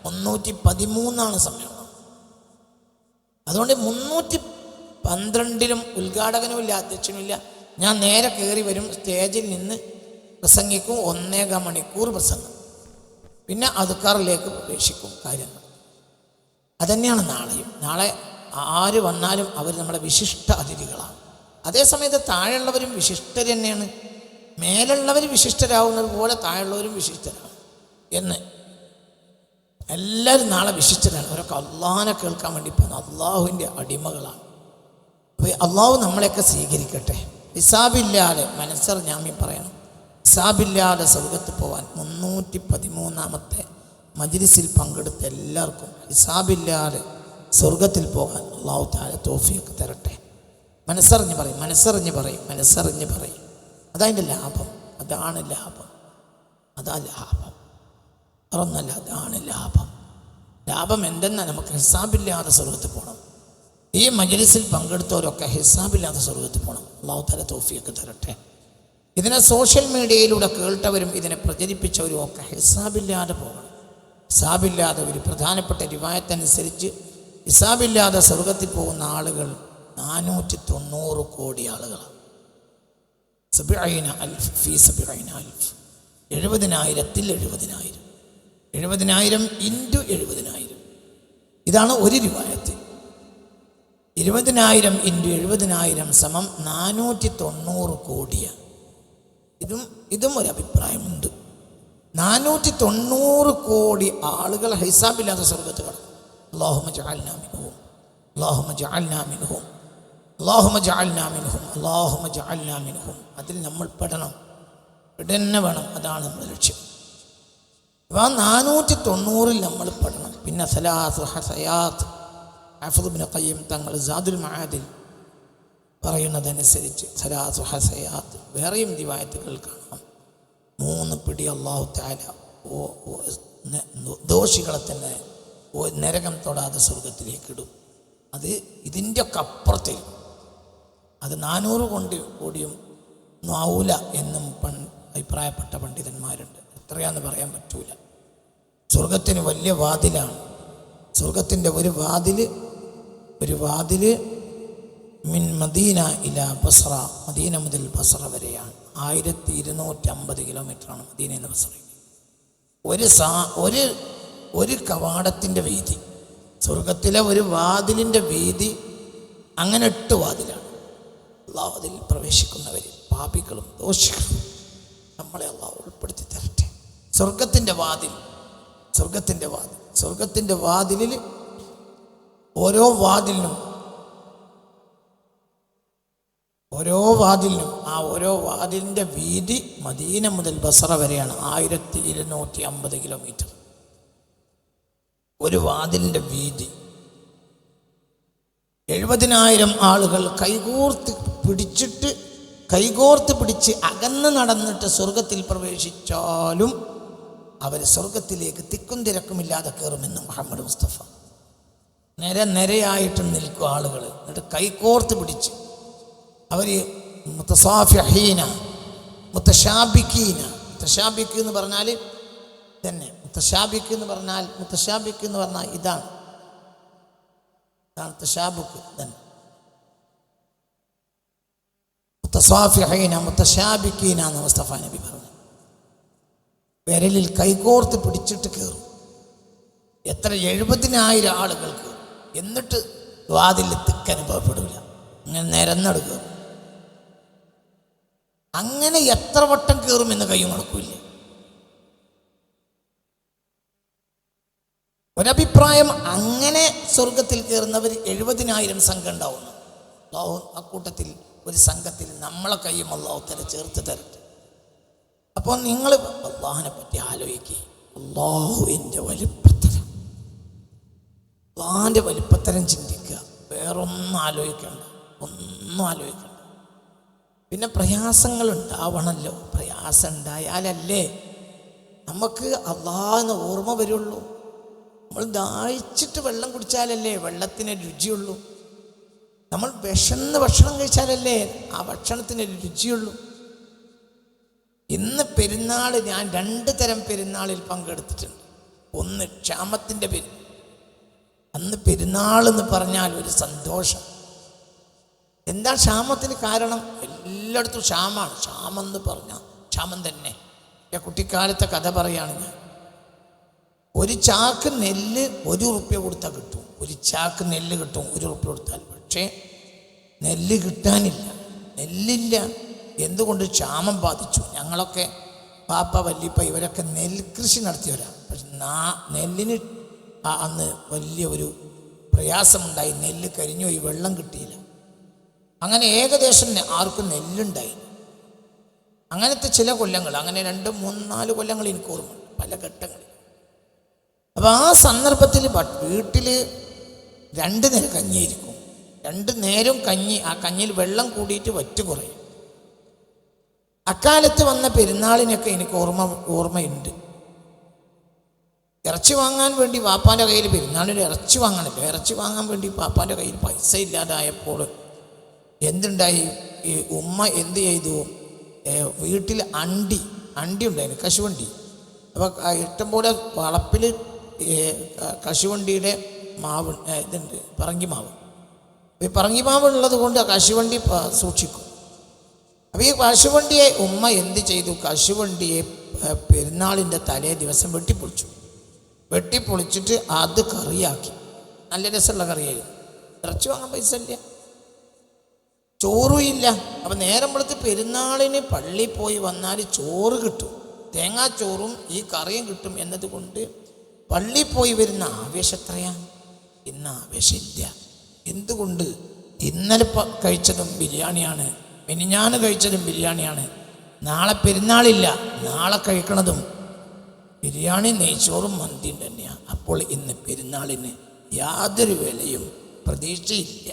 313 സമ്മേളനം. അതുകൊണ്ട് 312-ലും ഉദ്ഘാടകനുമില്ല, അധ്യക്ഷനുമില്ല. ഞാൻ നേരെ കയറി വരും, സ്റ്റേജിൽ നിന്ന് പ്രസംഗിക്കും, 1.25 മണിക്കൂർ പ്രസംഗം, പിന്നെ അദ്കാറിലേക്ക് പ്രവേശിക്കും. കാര്യങ്ങൾ അതുതന്നെയാണ് നാളെയും. നാളെ ആര് വന്നാലും അവർ നമ്മുടെ വിശിഷ്ട അതിഥികളാണ്. അതേസമയത്ത് താഴെയുള്ളവരും വിശിഷ്ടർ തന്നെയാണ്. മേലുള്ളവർ വിശിഷ്ടരാകുന്നത് പോലെ താഴെയുള്ളവരും വിശിഷ്ടരാണ് എന്ന്. എല്ലാവരും നാളെ വിശിഷ്ടരാണ്. അവരൊക്കെ അള്ളാഹിനെ കേൾക്കാൻ വേണ്ടി പോകുന്ന അള്ളാഹുവിൻ്റെ അടിമകളാണ്. അപ്പോൾ അള്ളാഹു നമ്മളെയൊക്കെ സ്വീകരിക്കട്ടെ. ഹിസാബില്ലാതെ മനസ്സറിഞ്ഞാമി പറയണം, ഹിസാബില്ലാതെ സ്വർഗത്ത് പോകാൻ 313-ാമത്തെ മജ്ലിസിൽ പങ്കെടുത്ത എല്ലാവർക്കും ഹിസാബില്ലാതെ സ്വർഗത്തിൽ പോകാൻ അള്ളാഹു തആല തൗഫീഖ് തരട്ടെ. മനസ്സറിഞ്ഞ് പറയും, മനസ്സറിഞ്ഞ് പറയും, മനസ്സറിഞ്ഞ് പറയും. അതതിൻ്റെ ലാഭം. അതാണ് ലാഭം. അതാ ലാഭം, അതൊന്നല്ല, അതാണ് ലാഭം. ലാഭം എന്തെന്നാൽ നമുക്ക് ഹിസാബില്ലാതെ സ്വർഗത്തിൽ പോകണം. ഈ മജ്ലിസിൽ പങ്കെടുത്തവരൊക്കെ ഹിസാബില്ലാതെ സ്വർഗത്തിൽ പോകണം. അള്ളാഹു തആല തൗഫീഖ് തരട്ടെ. ഇതിനെ സോഷ്യൽ മീഡിയയിലൂടെ കേട്ടവരും ഇതിനെ പ്രചരിപ്പിച്ചവരും ഒക്കെ ഹിസാബില്ലാതെ പോകണം. ഹിസാബില്ലാതെ ഒരു പ്രധാനപ്പെട്ട റിവായത്തനുസരിച്ച് ഹിസാബില്ലാതെ സ്വർഗത്തിൽ പോകുന്ന ആളുകൾ 490 കോടി ആളുകളാണ്. 70,000 ഫീ 70,000, 70,000-ൽ 70,000, 70,000 ഇൻറ്റു 70,000. ഇതാണ് ഒരു റിവായത്ത്. 20,000 ഇൻറ്റു 70,000 സമം 490 കോടിയാണ്. ഇതും ഒരു അഭിപ്രായമുണ്ട്. 490 കോടി ആളുകൾ ഹിസാബില്ലാത്ത സ്വർഗത്ത് കടക്കും. അല്ലാഹുമ്മ ജഅൽനാ മിൻഹും, അല്ലാഹുമ്മ ജഅൽനാ മിൻഹും, അല്ലാഹുമ്മ ജഅൽനാ മിൻഹും, അല്ലാഹുമ്മ ജഅൽനാ മിൻഹും. അതിൽ നമ്മൾ പെടണം, പെടന്നെ വേണം. അതാണ് നമ്മുടെ ലക്ഷ്യം. അപ്പോൾ 490-ൽ നമ്മൾ പെടണം. പിന്നെ സലാസു ഹസയാത്ത്, ഹഫ്ദ് ഇബ്നു ഖയ്യിം തങ്ങൾ സാദുൽ മആദിൽ പറയുന്നതനുസരിച്ച് സലാസു ഹസയാത്ത്, വേറെയും റിവായത്തുകൾ കാണാം. 3 പിടി അല്ലാഹു തആല ദോഷികളെ തന്നെ നരകം തൊടാതെ സ്വർഗത്തിലേക്ക് ഇടും. അത് ഇതിൻ്റെ ഒക്കെ അപ്പുറത്തേക്ക്. അത് 400 കോടിയും ഒന്നും ആവൂല എന്നും അഭിപ്രായപ്പെട്ട പണ്ഡിതന്മാരുണ്ട്. എത്രയാണെന്ന് പറയാൻ പറ്റൂല. സ്വർഗത്തിന് വലിയ വാതിലാണ്. സ്വർഗത്തിൻ്റെ ഒരു വാതിൽ മിൻ മദീന ഇല ബസ്ര, മദീന മുതൽ ബസ്ര വരെയാണ്. 1250 കിലോമീറ്ററാണ് മദീനയിൽ നിന്ന് ബസ്രയ്ക്ക്. ഒരു കവാടത്തിൻ്റെ വീതി, സ്വർഗത്തിലെ ഒരു വാതിലിൻ്റെ വീതി, അങ്ങനെ 8 വാതിലാണ്. അള്ളാഹു അതിൽ പ്രവേശിക്കുന്നവർ പാപികളും ദോഷികളും നമ്മളെ അള്ളാഹു ഉൾപ്പെടുത്തി തരട്ടെ. സ്വർഗത്തിൻ്റെ വാതിലിൽ ഓരോ വാതിലിനും ആ ഓരോ വാതിലിൻ്റെ വീതി മദീന മുതൽ ബസ്ര വരെയാണ്. 1250 കിലോമീറ്റർ ഒരു വാതിലിൻ്റെ വീതി. 70,000 ആളുകൾ കൈകോർത്ത് പിടിച്ച് അകന്ന് നടന്നിട്ട് സ്വർഗത്തിൽ പ്രവേശിച്ചാലും അവർ സ്വർഗത്തിലേക്ക് തിക്കും തിരക്കുമില്ലാതെ കയറുമെന്ന് മുഹമ്മദ് മുസ്തഫ. നിരയായിട്ട് നിൽക്കും ആളുകൾ. എന്നിട്ട് കൈകോർത്ത് പിടിച്ച് അവർ മുത്തസാഫിഹീന, മുത്തശാബിക്കീന. മുത്തശാബിക്ക് എന്ന് പറഞ്ഞാൽ തന്നെ, മുത്തശാബിക്ക് എന്ന് പറഞ്ഞാൽ ഇതാണ് തശാബുക്ക് തന്നെ. മുത്തസാഫിഹീന മുത്തശാബിക്കീന എന്ന് മുസ്തഫ നബി പറഞ്ഞു. വിരലിൽ കൈകോർത്ത് പിടിച്ചിട്ട് കയറും. എത്ര 70,000 ആളുകൾ കയറും. എന്നിട്ട് വാതിൽ തിക്കനുഭവപ്പെടില്ല, അങ്ങനെ നിരന്നെടുക്കുക. അങ്ങനെ എത്ര വട്ടം കയറുമെന്ന് കൈ മുടക്കില്ല. ഒരഭിപ്രായം അങ്ങനെ സ്വർഗത്തിൽ കയറുന്നവർ 70,000 സംഘം ഉണ്ടാവുന്നു. അല്ലാഹു അക്കൂട്ടത്തിൽ ഒരു സംഘത്തിൽ നമ്മളെ കൈയും അല്ലാഹു തആല ചേർത്ത് തരട്ടെ. അപ്പോൾ നിങ്ങൾ അല്ലാഹുവിനെ പറ്റി ആലോചിക്കുക. അല്ലാഹുവിൻ്റെ വലിപ്പത്തരം, അല്ലാഹുവിൻ്റെ വലിപ്പത്തരം ചിന്തിക്കുക. വേറൊന്നും ആലോചിക്കണ്ട, ഒന്നും ആലോചിക്കണ്ട. പിന്നെ പ്രയാസങ്ങൾ ഉണ്ടാവണമല്ലോ. പ്രയാസം ഉണ്ടായാലല്ലേ നമുക്ക് അല്ലാഹുവിനെ ഓർമ്മ വരുള്ളൂ. നമ്മൾ ദാഹിച്ചിട്ട് വെള്ളം കുടിച്ചാലല്ലേ വെള്ളത്തിന് രുചിയുള്ളൂ. നമ്മൾ വിശന്ന് ഭക്ഷണം കഴിച്ചാലല്ലേ ആ ഭക്ഷണത്തിന് രുചിയുള്ളൂ. ഇന്ന് പെരുന്നാൾ ഞാൻ 2 തരം പെരുന്നാളിൽ പങ്കെടുത്തിട്ടുണ്ട്. ഒന്ന് ക്ഷാമത്തിൻ്റെ അന്ന് പെരുന്നാൾ എന്ന് പറഞ്ഞാൽ ഒരു സന്തോഷം. എന്താ ക്ഷാമത്തിന് കാരണം? എല്ലായിടത്തും ക്ഷാമമാണ്. ക്ഷാമം എന്ന് പറഞ്ഞാൽ ക്ഷാമം തന്നെ. കുട്ടിക്കാലത്തെ കഥ പറയുകയാണ് ഞാൻ. ഒരു ചാക്ക് നെല്ല് 1 റുപ്യ കൊടുത്താൽ കിട്ടും. ഒരു ചാക്ക് നെല്ല് കിട്ടും 1 റുപ്യ കൊടുത്താൽ. പക്ഷേ നെല്ല് കിട്ടാനില്ല, നെല്ലില്ല. എന്തുകൊണ്ട്? ക്ഷാമം ബാധിച്ചു. ഞങ്ങളൊക്കെ പാപ്പ വല്യപ്പ ഇവരൊക്കെ നെൽകൃഷി നടത്തിയവരാണ്. പക്ഷെ നെല്ലിന് അന്ന് വലിയ ഒരു പ്രയാസമുണ്ടായി. നെല്ല് കരിഞ്ഞുപോയി, വെള്ളം കിട്ടിയില്ല. അങ്ങനെ ഏകദേശം ആർക്കും നെല്ലുണ്ടായി. അങ്ങനത്തെ ചില കൊല്ലങ്ങൾ, അങ്ങനെ 2, 3, 4 കൊല്ലങ്ങൾ എനിക്ക് ഓർമ്മ, പല ഘട്ടങ്ങളിൽ. അപ്പോൾ ആ സന്ദർഭത്തിൽ വീട്ടിൽ 2 നേരം കഞ്ഞിയായിരിക്കും. 2 നേരം കഞ്ഞി. ആ കഞ്ഞിയിൽ വെള്ളം കൂടിയിട്ട് വറ്റ് കുറയും. അക്കാലത്ത് വന്ന പെരുന്നാളിനൊക്കെ എനിക്ക് ഓർമ്മയുണ്ട്. ഇറച്ചി വാങ്ങാൻ വേണ്ടി പാപ്പാൻ്റെ കയ്യിൽ, പെരുന്നാളിന് ഇറച്ചി വാങ്ങാനല്ലോ, ഇറച്ചി വാങ്ങാൻ വേണ്ടി പാപ്പാൻ്റെ കയ്യിൽ പൈസ ഇല്ലാതായപ്പോൾ എന്തുണ്ടായി? ഈ ഉമ്മ എന്ത് ചെയ്തു? വീട്ടിൽ അണ്ടി ഉണ്ടായിരുന്നു, കശുവണ്ടി. അപ്പോൾ ഇഷ്ടംപോലെ വളപ്പിൽ കശുവണ്ടിയുടെ മാവ് ഇതുണ്ട്, പറങ്കി മാവ്. ഈ പറങ്കി മാവ് ഉള്ളത് കൊണ്ട് കശുവണ്ടി സൂക്ഷിക്കും. അപ്പോൾ ഈ കശുവണ്ടിയെ ഉമ്മ എന്ത് ചെയ്തു? കശുവണ്ടിയെ പെരുന്നാളിൻ്റെ തലേ ദിവസം വെട്ടിപ്പൊളിച്ചിട്ട് അത് കറിയാക്കി. നല്ല രസമുള്ള കറിയായിരുന്നു. ഇറച്ചി വാങ്ങാൻ പൈസ ഇല്ല, ചോറും ഇല്ല. അപ്പം നേരം വെളുത്ത് പെരുന്നാളിന് പള്ളിയിൽ പോയി വന്നാൽ ചോറ് കിട്ടും, തേങ്ങാച്ചോറും ഈ കറിയും കിട്ടും എന്നതുകൊണ്ട് പള്ളിയിൽ പോയി വരുന്ന ആവേശം എത്രയാണ്. ഇന്ന് ആവേശമില്ല. എന്തുകൊണ്ട്? ഇന്നലെ കഴിച്ചതും ബിരിയാണിയാണ്, മിനിഞ്ഞാന്ന് കഴിച്ചതും ബിരിയാണിയാണ്. നാളെ പെരുന്നാളില്ല, നാളെ കഴിക്കണതും ബിരിയാണി, നെയ്ച്ചോറും മന്തിയും തന്നെയാണ്. അപ്പോൾ ഇന്ന് പെരുന്നാളിന് യാതൊരു വിലയും പ്രതീക്ഷയില്ല.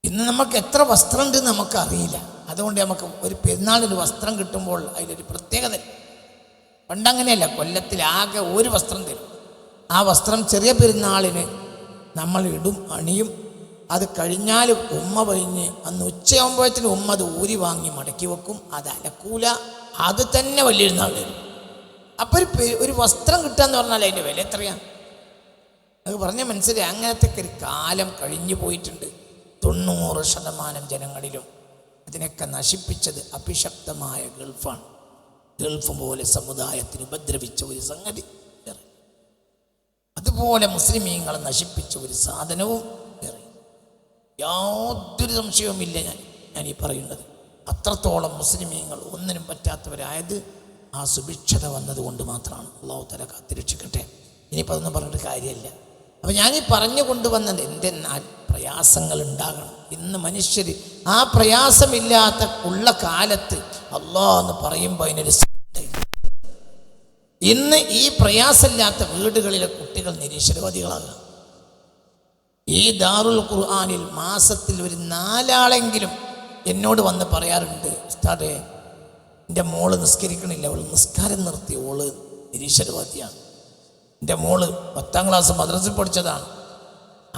ഇന്ന് നമുക്ക് എത്ര വസ്ത്രമുണ്ട് നമുക്കറിയില്ല. അതുകൊണ്ട് നമുക്ക് ഒരു പെരുന്നാളിന് വസ്ത്രം കിട്ടുമ്പോൾ അതിലൊരു പ്രത്യേകത. പണ്ടങ്ങനെയല്ല, കൊല്ലത്തിലാകെ ഒരു വസ്ത്രം തരും. ആ വസ്ത്രം ചെറിയ പെരുന്നാളിന് നമ്മൾ ഇടും, അണിയും. അത് കഴിഞ്ഞാൽ ഉമ്മ കഴിഞ്ഞ് അന്ന് ഉച്ചയാകുമ്പോഴത്തേന് ഉമ്മ അത് ഊരി വാങ്ങി മടക്കി വെക്കും. അത് അലക്കൂല, അത് തന്നെ വലിയ നാൾ വരും. അപ്പോൾ ഒരു വസ്ത്രം കിട്ടുകയെന്ന് പറഞ്ഞാൽ അതിൻ്റെ വില എത്രയാണ്? അത് പറഞ്ഞ മനസ്സിലായി. അങ്ങനത്തെ ഒരു കാലം കഴിഞ്ഞു പോയിട്ടുണ്ട്. 90% ജനങ്ങളിലും അതിനൊക്കെ നശിപ്പിച്ചത് അഭിശപ്തമായ ഗൾഫാണ്. ഗൾഫ് പോലെ സമുദായത്തിന് ഉപദ്രവിച്ച ഒരു സംഗതി, അതുപോലെ മുസ്ലിമീങ്ങളെ നശിപ്പിച്ച ഒരു സാധനവും വേറെ. യാതൊരു സംശയവുമില്ല ഞാൻ ഈ പറയുന്നത്. അത്രത്തോളം മുസ്ലിമീങ്ങൾ ഒന്നിനും പറ്റാത്തവരായത് ആ സുഭിക്ഷത വന്നതുകൊണ്ട് മാത്രമാണ്. അല്ലാഹു തആല കാത്തിരക്ഷിക്കട്ടെ. ഇനിയിപ്പോൾ അതൊന്നും പറഞ്ഞിട്ട് കാര്യമില്ല. അപ്പം ഞാനീ പറഞ്ഞു കൊണ്ടുവന്നത് എന്തെന്നാൽ പ്രയാസങ്ങൾ ഉണ്ടാകണം. ഇന്ന് മനുഷ്യർ ആ പ്രയാസമില്ലാത്ത ഉള്ള കാലത്ത് അല്ലാഹ് എന്ന് പറയുമ്പോൾ അതിനൊരു ഇന്ന് ഈ പ്രയാസമില്ലാത്ത വീടുകളിലെ കുട്ടികൾ നിരീശ്വരവാദികളാകാം. ഈ ദാറുൽ ഖുർആനിൽ മാസത്തിൽ ഒരു 4 ആളെങ്കിലും എന്നോട് വന്ന് പറയാറുണ്ട്, ഉസ്താദേ എൻ്റെ മോള് നിസ്കരിക്കണില്ല, അവൾ നിസ്കാരം നിർത്തി, ഓള് നിരീശ്വരവാദിയാണ്. എൻ്റെ മോള് 10ാം ക്ലാസ് മദ്രസയിൽ പഠിച്ചതാണ്.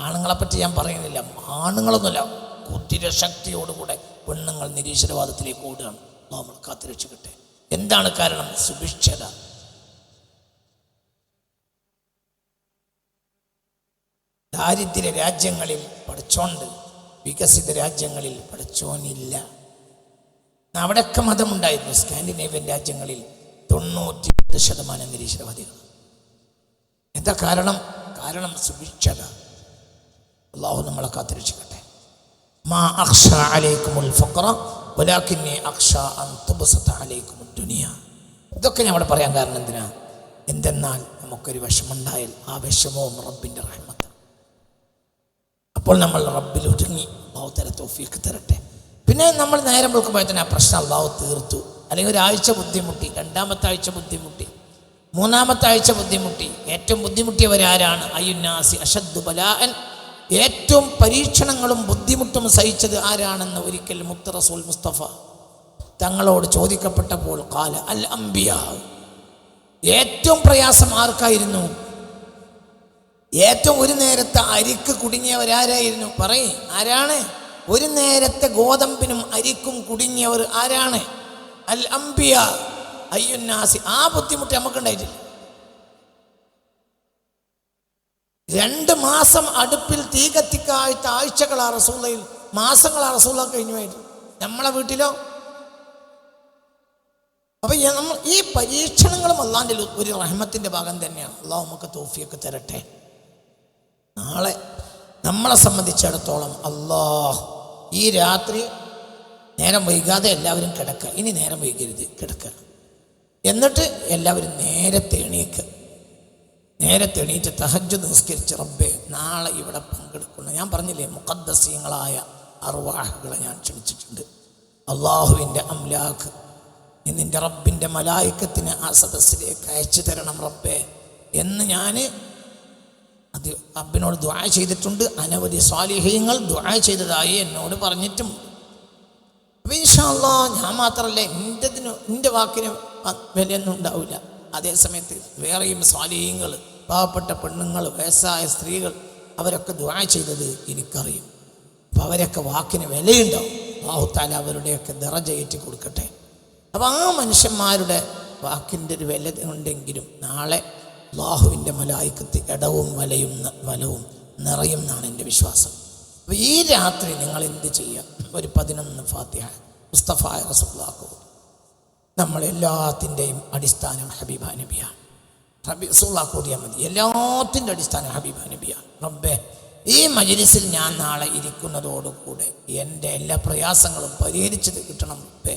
ആണുങ്ങളെപ്പറ്റി ഞാൻ പറയുന്നില്ല, ആണുങ്ങളൊന്നുമില്ല, കുതിരശക്തിയോടുകൂടെ പെണ്ണുങ്ങൾ നിരീശ്വരവാദത്തിലേക്ക് ഓടുകയാണ്. നമ്മൾ കാത്തുരക്ഷിക്കട്ടെ. എന്താണ് കാരണം? സുഭിക്ഷത. ദാരിദ്ര്യ രാജ്യങ്ങളിൽ പഠിച്ചോണ്ട്, വികസിത രാജ്യങ്ങളിൽ പഠിച്ചോനില്ല. അവിടെയൊക്കെ മതമുണ്ടായിരുന്നു. സ്കാൻഡിനേവ്യൻ രാജ്യങ്ങളിൽ 98% നിരീശ്വരവാദികൾ. എന്താ കാരണം? കാരണം സുഭിക്ഷത. അല്ലാഹു നമ്മളെ കാത്തുരക്ഷിക്കട്ടെ. മാ അഖ്ഷ അലൈക്കുമുൽ ഫഖറ വലാകിന്നി അഖ്ഷ അൻ തുബ്സത അലൈക്കുമുദ് ദുനിയ. ഇതൊക്കെ ഞാൻ അവിടെ പറയാൻ കാരണം എന്തിനാ? എന്തെന്നാൽ നമുക്കൊരു വിഷമുണ്ടായാൽ ആ വിഷമവും റബ്ബിൻ്റെ റഹ്മത്താണ്. അപ്പോൾ നമ്മൾ റബ്ബിൽ ഒതുങ്ങി അല്ലാഹു തആല തൗഫീഖ് തരട്ടെ. പിന്നെ നമ്മൾ നേരം വെളുക്കുമ്പോൾ തന്നെ ആ പ്രശ്നം അല്ലാഹു തീർത്തു. അല്ലെങ്കിൽ ഒരാഴ്ച ബുദ്ധിമുട്ടി, രണ്ടാമത്തെ ആഴ്ച ബുദ്ധിമുട്ടി, മൂന്നാമത്തെ ആഴ്ച ബുദ്ധിമുട്ടി. ഏറ്റവും ബുദ്ധിമുട്ടിയവരാരാണ്? അയ്യുന്നാസി അശദ്ദു ബലാഅൻ, ഏറ്റവും പരീക്ഷണങ്ങളും ബുദ്ധിമുട്ടും സഹിച്ചത് ആരാണെന്ന് ഒരിക്കൽ മുത്ത് റസൂൽ മുസ്തഫ തങ്ങളോട് ചോദിക്കപ്പെട്ടപ്പോൾ ഖാല അൽ അംബിയാ. ഏറ്റവും പ്രയാസം ആർക്കായിരുന്നു? ഏറ്റവും ഒരു നേരത്തെ അരിക്ക് കുടുങ്ങിയവരാരായിരുന്നു? പറയ്, ആരാണ്? ഒരു നേരത്തെ ഗോതമ്പിനും അരിക്കും കുടുങ്ങിയവർ ആരാണ്? അൽ അംബിയ അയ്യുന്നാസി. ആ ബുദ്ധിമുട്ട് നമുക്കുണ്ടായിട്ടില്ല. 2 മാസം അടുപ്പിൽ തീ കത്തിക്കാത്ത ആഴ്ചകളാ റസൂലയിൽ, മാസങ്ങളാ റസൂല കഴിഞ്ഞുമായിട്ട്. നമ്മളെ വീട്ടിലോ? അപ്പൊ നമ്മൾ ഈ പരീക്ഷണങ്ങളും അല്ലാൻ്റെ ഒരു റഹ്മത്തിന്റെ ഭാഗം തന്നെയാണ്. അല്ലാഹു നമുക്ക് തൗഫീഖ് തരട്ടെ. നാളെ നമ്മളെ സംബന്ധിച്ചിടത്തോളം ഈ രാത്രി നേരം വൈകാതെ എല്ലാവരും കിടക്കുക. ഇനി നേരം വൈകരുത്, കിടക്കുക. എന്നിട്ട് എല്ലാവരും നേരത്തെ എണീറ്റ് തഹജ്ജുദ് നിസ്കരിച്ച് റബ്ബേ നാളെ ഇവിടെ പങ്കെടുക്കുന്നു. ഞാൻ പറഞ്ഞില്ലേ, മുഖദ്ദസീങ്ങളായ അർവാഹുകളെ ഞാൻ ക്ഷണിച്ചിട്ടുണ്ട്. അള്ളാഹുവിൻ്റെ അംലാഖ് നിൻ്റെ റബ്ബിൻ്റെ മലായിക്കത്തിന് ആ സദസ്സിലേക്ക് അയച്ചു തരണം റബ്ബേ എന്ന് ഞാൻ അത് റബ്ബിനോട് ദുആ ചെയ്തിട്ടുണ്ട്. അനവധി സ്വാലിഹീങ്ങൾ ദുആ ചെയ്തതായി എന്നോട് പറഞ്ഞിട്ടും. അപ്പോൾ ഇൻഷാ അല്ലാഹ് ഞാൻ മാത്രമല്ല, എൻ്റെ വാക്കിന് വിലയൊന്നും ഉണ്ടാവില്ല. അതേസമയത്ത് വേറെയും സ്വാലിഹീങ്ങൾ, പാവപ്പെട്ട പെണ്ണുങ്ങൾ, വയസ്സായ സ്ത്രീകൾ, അവരൊക്കെ ദുആ ചെയ്തത് എനിക്കറിയും. അപ്പോൾ അവരൊക്കെ വാക്കിന് വിലയുണ്ടാവും. അല്ലാഹു തആല അവരുടെയൊക്കെ ദറജ ഏറ്റി കൊടുക്കട്ടെ. അപ്പോൾ ആ മനുഷ്യന്മാരുടെ വാക്കിൻ്റെ ഒരു വില ഉണ്ടെങ്കിലും നാളെ അല്ലാഹുവിൻ്റെ മലായിക്കത്ത് ഇടവും വലവും നിറയും എന്നാണ് എൻ്റെ വിശ്വാസം. അപ്പോൾ ഈ രാത്രി നിങ്ങൾ എന്ത് ചെയ്യുക? ഒരു 11 ഫാത്തിഹ മുസ്തഫായ റസൂലുള്ളാഹി. നമ്മളെല്ലാത്തിൻ്റെയും അടിസ്ഥാനം ഹബീബ നബിയാണ്. റസൂലുള്ളാഹി കൂടിയാൽ മതി. എല്ലാത്തിൻ്റെ അടിസ്ഥാനം ഹബീബ നബിയാണ്. റബ്ബേ, ഈ മജ്ലിസിൽ ഞാൻ നാളെ ഇരിക്കുന്നതോടുകൂടെ എൻ്റെ എല്ലാ പ്രയാസങ്ങളും പരിഹരിച്ചത് കിട്ടണം റബ്ബേ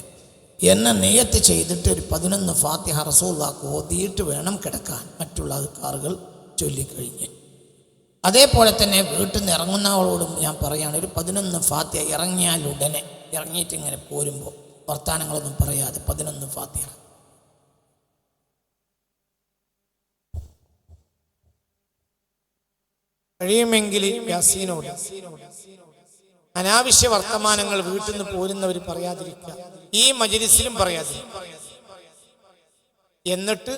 എന്ന് നിയത്ത് ചെയ്തിട്ട് ഒരു 11 ഫാത്തിഹ റസൂലുള്ളാഹി ഓതിയിട്ട് വേണം കിടക്കാൻ. മറ്റുള്ള അദ്കാറുകൾ ചൊല്ലിക്കഴിഞ്ഞ് അതേപോലെ തന്നെ വീട്ടിൽ നിന്ന് ഇറങ്ങുന്നവളോടും ഞാൻ പറയുകയാണ്, ഒരു 11 ഫാത്തിഹ ഇറങ്ങിയാൽ ഉടനെ ഇറങ്ങിയിട്ട് ഇങ്ങനെ പോരുമ്പോൾ വർത്താനങ്ങളൊന്നും പറയാതെ 11 ഫാത്തിഹ. കഴിയുമെങ്കിൽ യാസീനോട് അനാവശ്യ വർത്തമാനങ്ങൾ വീട്ടിൽ നിന്ന് പോരുന്നവർ പറയാതിരിക്കുക, ഈ മജ്ലിസിലും പറയാതിരിക്കുക. എന്നിട്ട്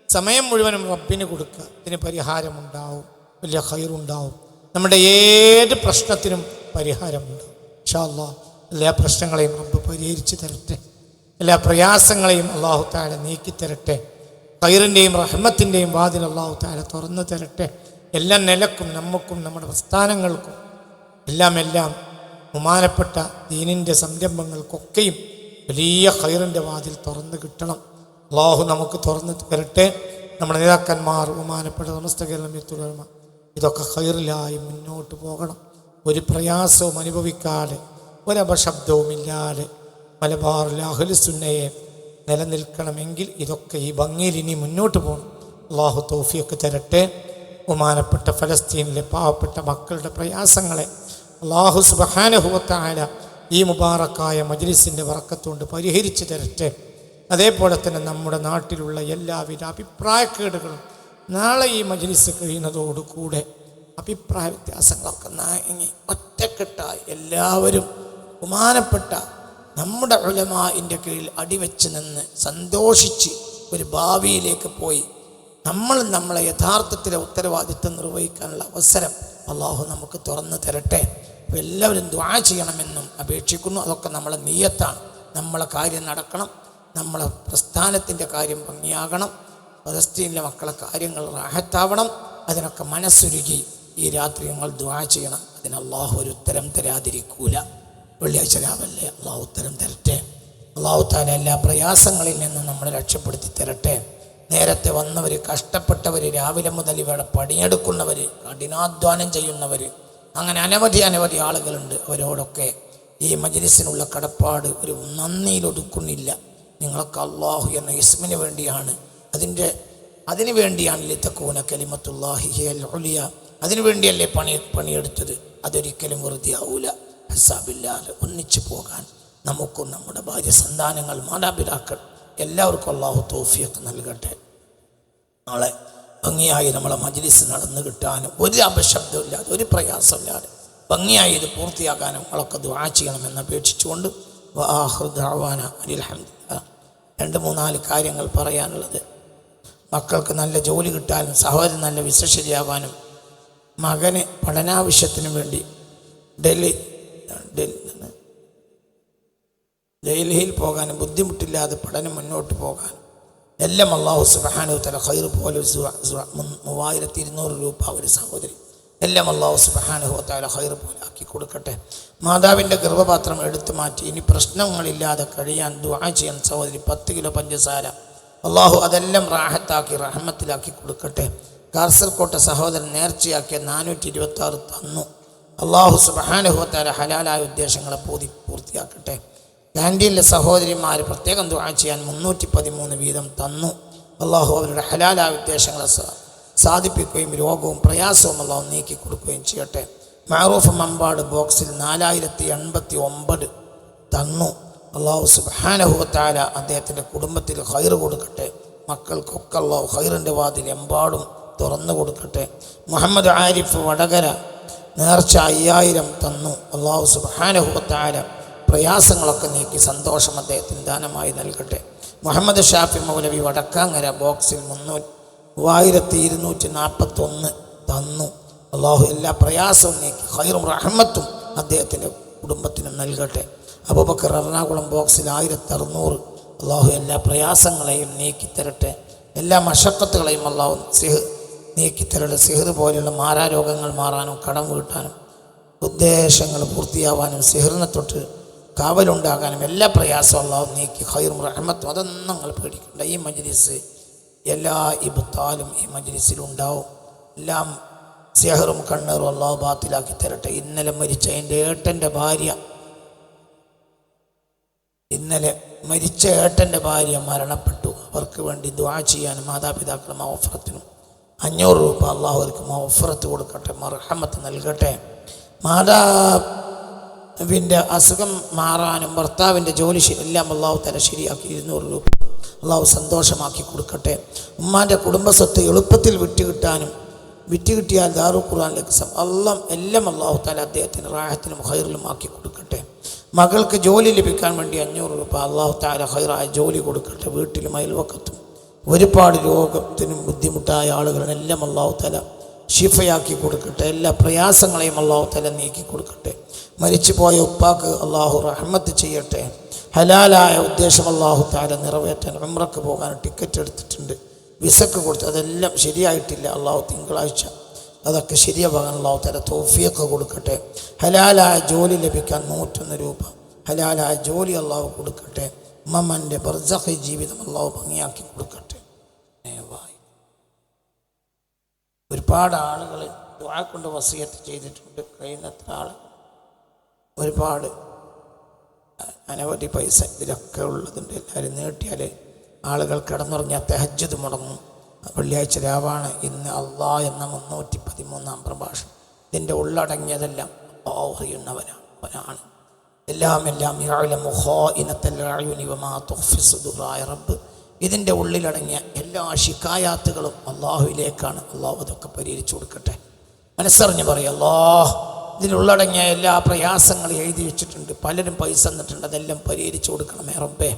സമയം മുഴുവനും റബ്ബിന് കൊടുക്കുക. ഇതിന് പരിഹാരമുണ്ടാവും, വലിയ ഖൈറുണ്ടാവും. നമ്മുടെ ഏത് പ്രശ്നത്തിനും പരിഹാരമുണ്ട് ഇൻഷാ അല്ലാഹ്. എല്ലാ പ്രശ്നങ്ങളെയും റബ്ബ് പരിഹരിച്ച് തരട്ടെ. എല്ലാ പ്രയാസങ്ങളെയും അല്ലാഹു തആല നീക്കി തരട്ടെ. ഖൈറിൻ്റെയും റഹ്മത്തിൻ്റെയും വാതിൽ അല്ലാഹു തആല തുറന്നു തരട്ടെ. എല്ലാ നിലക്കും നമുക്കും നമ്മുടെ പ്രസ്ഥാനങ്ങൾക്കും എല്ലാം ബഹുമാനപ്പെട്ട ദീനിൻ്റെ സംരംഭങ്ങൾക്കൊക്കെയും വലിയ ഖൈറിൻ്റെ വാതിൽ തുറന്ന് കിട്ടണം. അല്ലാഹു നമുക്ക് തുറന്ന് തരട്ടെ. നമ്മുടെ നേതാക്കന്മാർ ബഹുമാനപ്പെട്ട സമസ്ത കേരള ഇതൊക്കെ ഖൈറിലായി മുന്നോട്ട് പോകണം. ഒരു പ്രയാസവും അനുഭവിക്കാതെ, ഒരപശബ്ദവുമില്ലാതെ മലബാറിൽ അഹ്ലു സുന്നയെ നിലനിൽക്കണമെങ്കിൽ ഇതൊക്കെ ഈ ഭംഗിയിൽ ഇനി മുന്നോട്ട് പോകണം. അല്ലാഹു തൗഫീഖ് തരട്ടെ. ബഹുമാനപ്പെട്ട ഫലസ്തീനിലെ പാവപ്പെട്ട മക്കളുടെ പ്രയാസങ്ങളെ അല്ലാഹു സുബ്ഹാനഹു വ തആല ഈ മുബാറക്കായ മജ്ലിസിൻ്റെ ബറക്കത്തുകൊണ്ട് പരിഹരിച്ച് തരട്ടെ. അതേപോലെ തന്നെ നമ്മുടെ നാട്ടിലുള്ള എല്ലാവിധ അഭിപ്രായക്കേടുകളും നാളെ ഈ മജ്ലിസ് കഴിയുന്നതോടുകൂടെ അഭിപ്രായ വ്യത്യാസങ്ങളൊക്കെ നീങ്ങി ഒറ്റക്കെട്ടായി എല്ലാവരും ബഹുമാനപ്പെട്ട നമ്മുടെ ഉലമാഇൻ്റെ കീഴിൽ അടിവെച്ച് നിന്ന് സന്തോഷിച്ച് ഒരു ഭാവിയിലേക്ക് പോയി നമ്മളെ യഥാർത്ഥത്തിലെ ഉത്തരവാദിത്വം നിർവഹിക്കാനുള്ള അവസരം അല്ലാഹു നമുക്ക് തുറന്നു തരട്ടെ. അപ്പോൾ എല്ലാവരും ദുആ ചെയ്യണമെന്നും അപേക്ഷിക്കുന്നു. അതൊക്കെ നമ്മളെ നിയ്യത്താണ്. നമ്മളെ കാര്യം നടക്കണം, നമ്മളെ പ്രസ്ഥാനത്തിൻ്റെ കാര്യം ഭംഗിയാകണം, ഫലസ്തീനിലെ മക്കളെ കാര്യങ്ങൾ റാഹത്താവണം. അതിനൊക്കെ മനസ്സുരുകി ഈ രാത്രി ഞങ്ങൾ ദുആ ചെയ്യണം. അതിന് അല്ലാഹു ഒരു ഉത്തരം തരാതിരിക്കൂല. വെള്ളിയാഴ്ച രാവല്ലേ, അല്ലാഹു ഉത്തരം തരട്ടെ. അല്ലാഹു തആല എല്ലാ പ്രയാസങ്ങളിൽ നിന്നും നമ്മളെ രക്ഷപ്പെടുത്തി തരട്ടെ. നേരത്തെ വന്നവർ, കഷ്ടപ്പെട്ടവർ, രാവിലെ മുതൽ ഇവിടെ പണിയെടുക്കുന്നവർ, കഠിനാധ്വാനം ചെയ്യുന്നവർ, അങ്ങനെ അനവധി ആളുകളുണ്ട്. അവരോടൊക്കെ ഈ മജ്ലിസിനുള്ള കടപ്പാട് ഒരു നന്ദിയിലൊതുക്കുന്നില്ല. നിങ്ങളൊക്കെ അല്ലാഹു എന്ന ഇസ്മിന് വേണ്ടിയാണ്, അതിൻ്റെ അതിനു വേണ്ടിയാണ് ലിതകൂന കലിമത്തുല്ലാഹി ഹിയൽ ഉലിയ, അതിനു വേണ്ടിയല്ലേ പണിയെടുത്തത്. അതൊരിക്കലും വെറുതെ ആവൂല. ഹിസാബില്ലാതെ ഒന്നിച്ചു പോകാൻ നമുക്കും നമ്മുടെ ഭാര്യ, സന്താനങ്ങൾ, മാതാപിതാക്കൾ എല്ലാവർക്കും അല്ലാഹു തൗഫീഖ് നൽകട്ടെ. നാളെ ഭംഗിയായി നമ്മളെ മജ്ലിസ് നടന്നു കിട്ടാനും ഒരു അപശബ്ദമില്ലാതെ ഒരു പ്രയാസമില്ലാതെ ഭംഗിയായി ഇത് പൂർത്തിയാക്കാനും നമ്മളൊക്കെ ദുആ ചെയ്യണമെന്ന് അപേക്ഷിച്ചുകൊണ്ട് വആഖിറു ദഅവാന അൽഹംദുലില്ലാഹ്. 2-3 കാര്യങ്ങൾ പറയാനുള്ളത്. മക്കൾക്ക് നല്ല ജോലി കിട്ടാനും സഹോദരൻ നല്ല വിശേഷയാവാനും മകന് പഠനാവശ്യത്തിനു വേണ്ടി ഡൽഹിയിൽ പോകാനും ബുദ്ധിമുട്ടില്ലാതെ പഠനം മുന്നോട്ട് പോകാനും എല്ലാം അല്ലാഹു സുബ്ഹാനഹു വതആല ഖൈർ പോലെ 3200 രൂപ ഒരു സഹോദരി എല്ലാം അല്ലാഹു സുബ്ഹാനഹു വതആല ഖൈർ പോലെ ആക്കി കൊടുക്കട്ടെ. മാതാവിൻ്റെ ഗർഭപാത്രം എടുത്തു മാറ്റി ഇനി പ്രശ്നങ്ങളില്ലാതെ കഴിയാൻ ദുആ ചെയ്യാൻ സഹോദരി 10 കിലോ പഞ്ചസാര അല്ലാഹു അതെല്ലാം റാഹത്താക്കി റഹ്മത്തിലാക്കി കൊടുക്കട്ടെ. കാസർകോട്ടെ സഹോദരൻ നേർച്ചയാക്കിയ 426 തന്നു. അല്ലാഹു സുബ്ഹാനഹു വതആല ഹലാലായ ഉദ്ദേശങ്ങളെ പൂർത്തിയാക്കട്ടെ. ക്യാൻറ്റീനിലെ സഹോദരിമാർ പ്രത്യേകം ദുആ ചെയ്യാൻ 313 വീതം തന്നു. അല്ലാഹു അവരുടെ ഹലാലായ ഉദ്ദേശങ്ങളെ സാധിപ്പിക്കുകയും രോഗവും പ്രയാസവും അല്ലാഹു നീക്കി കൊടുക്കുകയും ചെയ്യട്ടെ. മഅറൂഫ് മമ്പാട് ബോക്സിൽ 4089 തന്നു. അല്ലാഹു സുബ്ഹാനഹു വതആല അദ്ദേഹത്തിൻ്റെ കുടുംബത്തിൽ ഖൈർ കൊടുക്കട്ടെ. മക്കൾക്കൊക്കെ അല്ലാഹു ഖൈറിൻ്റെ വാതിൽ എമ്പാടും തുറന്നു കൊടുക്കട്ടെ. മുഹമ്മദ് ആരിഫ് വടകര നേർച്ച 5000 തന്നു. അല്ലാഹു സുബ്ഹാനഹു വതആല പ്രയാസങ്ങളൊക്കെ നീക്കി സന്തോഷം അദ്ദേഹത്തിന് ദാനമായി നൽകട്ടെ. മുഹമ്മദ് ഷാഫി മൗലവി വടക്കാങ്ങര ബോക്സിൽ 3241 തന്നു. അല്ലാഹു എല്ലാ പ്രയാസവും നീക്കി ഖൈറും റഹ്മത്തും അദ്ദേഹത്തിൻ്റെ കുടുംബത്തിനും നൽകട്ടെ. അബൂബക്കർ എറണാകുളം ബോക്സിൽ 1600. അല്ലാഹു എല്ലാ പ്രയാസങ്ങളെയും നീക്കി തരട്ടെ. എല്ലാ മശക്കത്തുകളെയും അല്ലാഹു നീക്കി തരട്ടെ. സിഹർ പോലെയുള്ള മാരാരോഗങ്ങൾ മാറാനും കടം വീട്ടാനും ഉദ്ദേശങ്ങൾ പൂർത്തിയാവാനും സിഹറിനെ തൊട്ട് കാവലുണ്ടാകാനും എല്ലാ പ്രയാസവും അല്ലാഹു നീക്കി ഖൈറും റഹ്മത്തും അതൊന്നും നിങ്ങൾ പേടിക്കണ്ട. ഈ മജ്ലിസ് എല്ലാ ഇബ്താലും ഈ മജ്ലിസിലുണ്ടാവും. എല്ലാം സിഹറും കണ്ണറും അല്ലാഹു ബാത്തിലാക്കി തരട്ടെ. ഇന്നലെ മരിച്ച എൻ്റെ ഏട്ടൻ്റെ ഭാര്യ മരണപ്പെട്ടു. അവർക്ക് വേണ്ടി ദുആ ചെയ്യാനും മാതാപിതാക്കളുടെ മഗ്ഫിറത്തിനും 500 രൂപ അല്ലാഹു അവർക്ക് മഗ്ഫിറത്ത് കൊടുക്കട്ടെ, മർഹമത്ത് നൽകട്ടെ. മാതാവിൻ്റെ അസുഖം മാറാനും ഭർത്താവിൻ്റെ ജോലി എല്ലാം അല്ലാഹു തആല ശരിയാക്കി 200 രൂപ അല്ലാഹു സന്തോഷമാക്കി കൊടുക്കട്ടെ. ഉമ്മാൻ്റെ കുടുംബസ്വത്ത് എളുപ്പത്തിൽ വിറ്റുകിട്ടിയാൽ ദാറുൽ ഖുർആനിലേക്ക് എല്ലാം അല്ലാഹു തആല അദ്ദേഹത്തിന് റാഹത്തിലും ഖൈറിലും ആക്കി കൊടുക്കട്ടെ. മകൾക്ക് ജോലി ലഭിക്കാൻ വേണ്ടി 500 രൂപ അല്ലാഹു തആല ഖൈറായ ജോലി കൊടുക്കട്ടെ. വീട്ടിലും അയൽവക്കത്തും ഒരുപാട് രോഗത്തിനും ബുദ്ധിമുട്ടായ ആളുകളെല്ലാം അല്ലാഹു തആല ഷിഫയാക്കി കൊടുക്കട്ടെ. എല്ലാ പ്രയാസങ്ങളെയും അല്ലാഹു തആല നീക്കി കൊടുക്കട്ടെ. മരിച്ചുപോയ ഉപ്പാക്ക് അല്ലാഹു റഹ്മത്ത് ചെയ്യട്ടെ. ഹലാലായ ഉദ്ദേശം അല്ലാഹു തആല നിറവേറ്റാൻ ഉംറക്ക് പോകാൻ ടിക്കറ്റ് എടുത്തിട്ടുണ്ട്, വിസക്ക് കൊടുത്ത് അതെല്ലാം ശരിയായിട്ടില്ല. അല്ലാഹു തിങ്കളാഴ്ച അതൊക്കെ ശരിയാവാൻ അല്ലാഹു തആല തൗഫീഖ് കൊടുക്കട്ടെ. ഹലാലായ ജോലി ലഭിക്കാൻ 101 രൂപ ഹലാലായ ജോലി അല്ലാഹു കൊടുക്കട്ടെ. ഉമ്മൻ്റെ ബർസഖി ജീവിതം അല്ലാഹു ഭംഗിയാക്കി കൊടുക്കട്ടെ. ഒരുപാട് ആളുകൾ ദുആ കൊണ്ട് വസിയത്ത് ചെയ്തിട്ടുണ്ട്. കഴിയുന്നത്ര ആളുകൾ ഒരുപാട് അനവധി പൈസ ഇതിലൊക്കെ ഉള്ളതുണ്ട്. എല്ലാവരും നീട്ടിയാൽ ആളുകൾ കിടന്നുറങ്ങിയ തഹജ്ജുദ് മുടങ്ങും. വെള്ളിയാഴ്ച രാവാണ് ഇന്ന്. അല്ലാഹ് എന്ന 313-ാം പ്രഭാഷണം. ഇതിൻ്റെ ഉള്ളടങ്ങിയതെല്ലാം അല്ലാഹു അറിയുന്നവനാണ്. എല്ലാം യഅലമു ഖായിനത്തൽ അയുനി വമാ തുഖ്ഫി സുദൂറായ റബ്ബ്. ഇതിൻ്റെ ഉള്ളിലടങ്ങിയ എല്ലാ ശിക്കായാത്തുകളും അല്ലാഹുവിലേക്കാണ്. അല്ലാഹു അതൊക്കെ പരിഹരിച്ചു കൊടുക്കട്ടെ. മനസ്സറിഞ്ഞ് പറയും, അല്ലാഹ് ഇതിലുള്ളടങ്ങിയ എല്ലാ പ്രയാസങ്ങളും എഴുതി വെച്ചിട്ടുണ്ട്. പലരും പൈസ തന്നിട്ടുണ്ട്. അതെല്ലാം പരിഹരിച്ചു കൊടുക്കണമേ റബ്ബേ.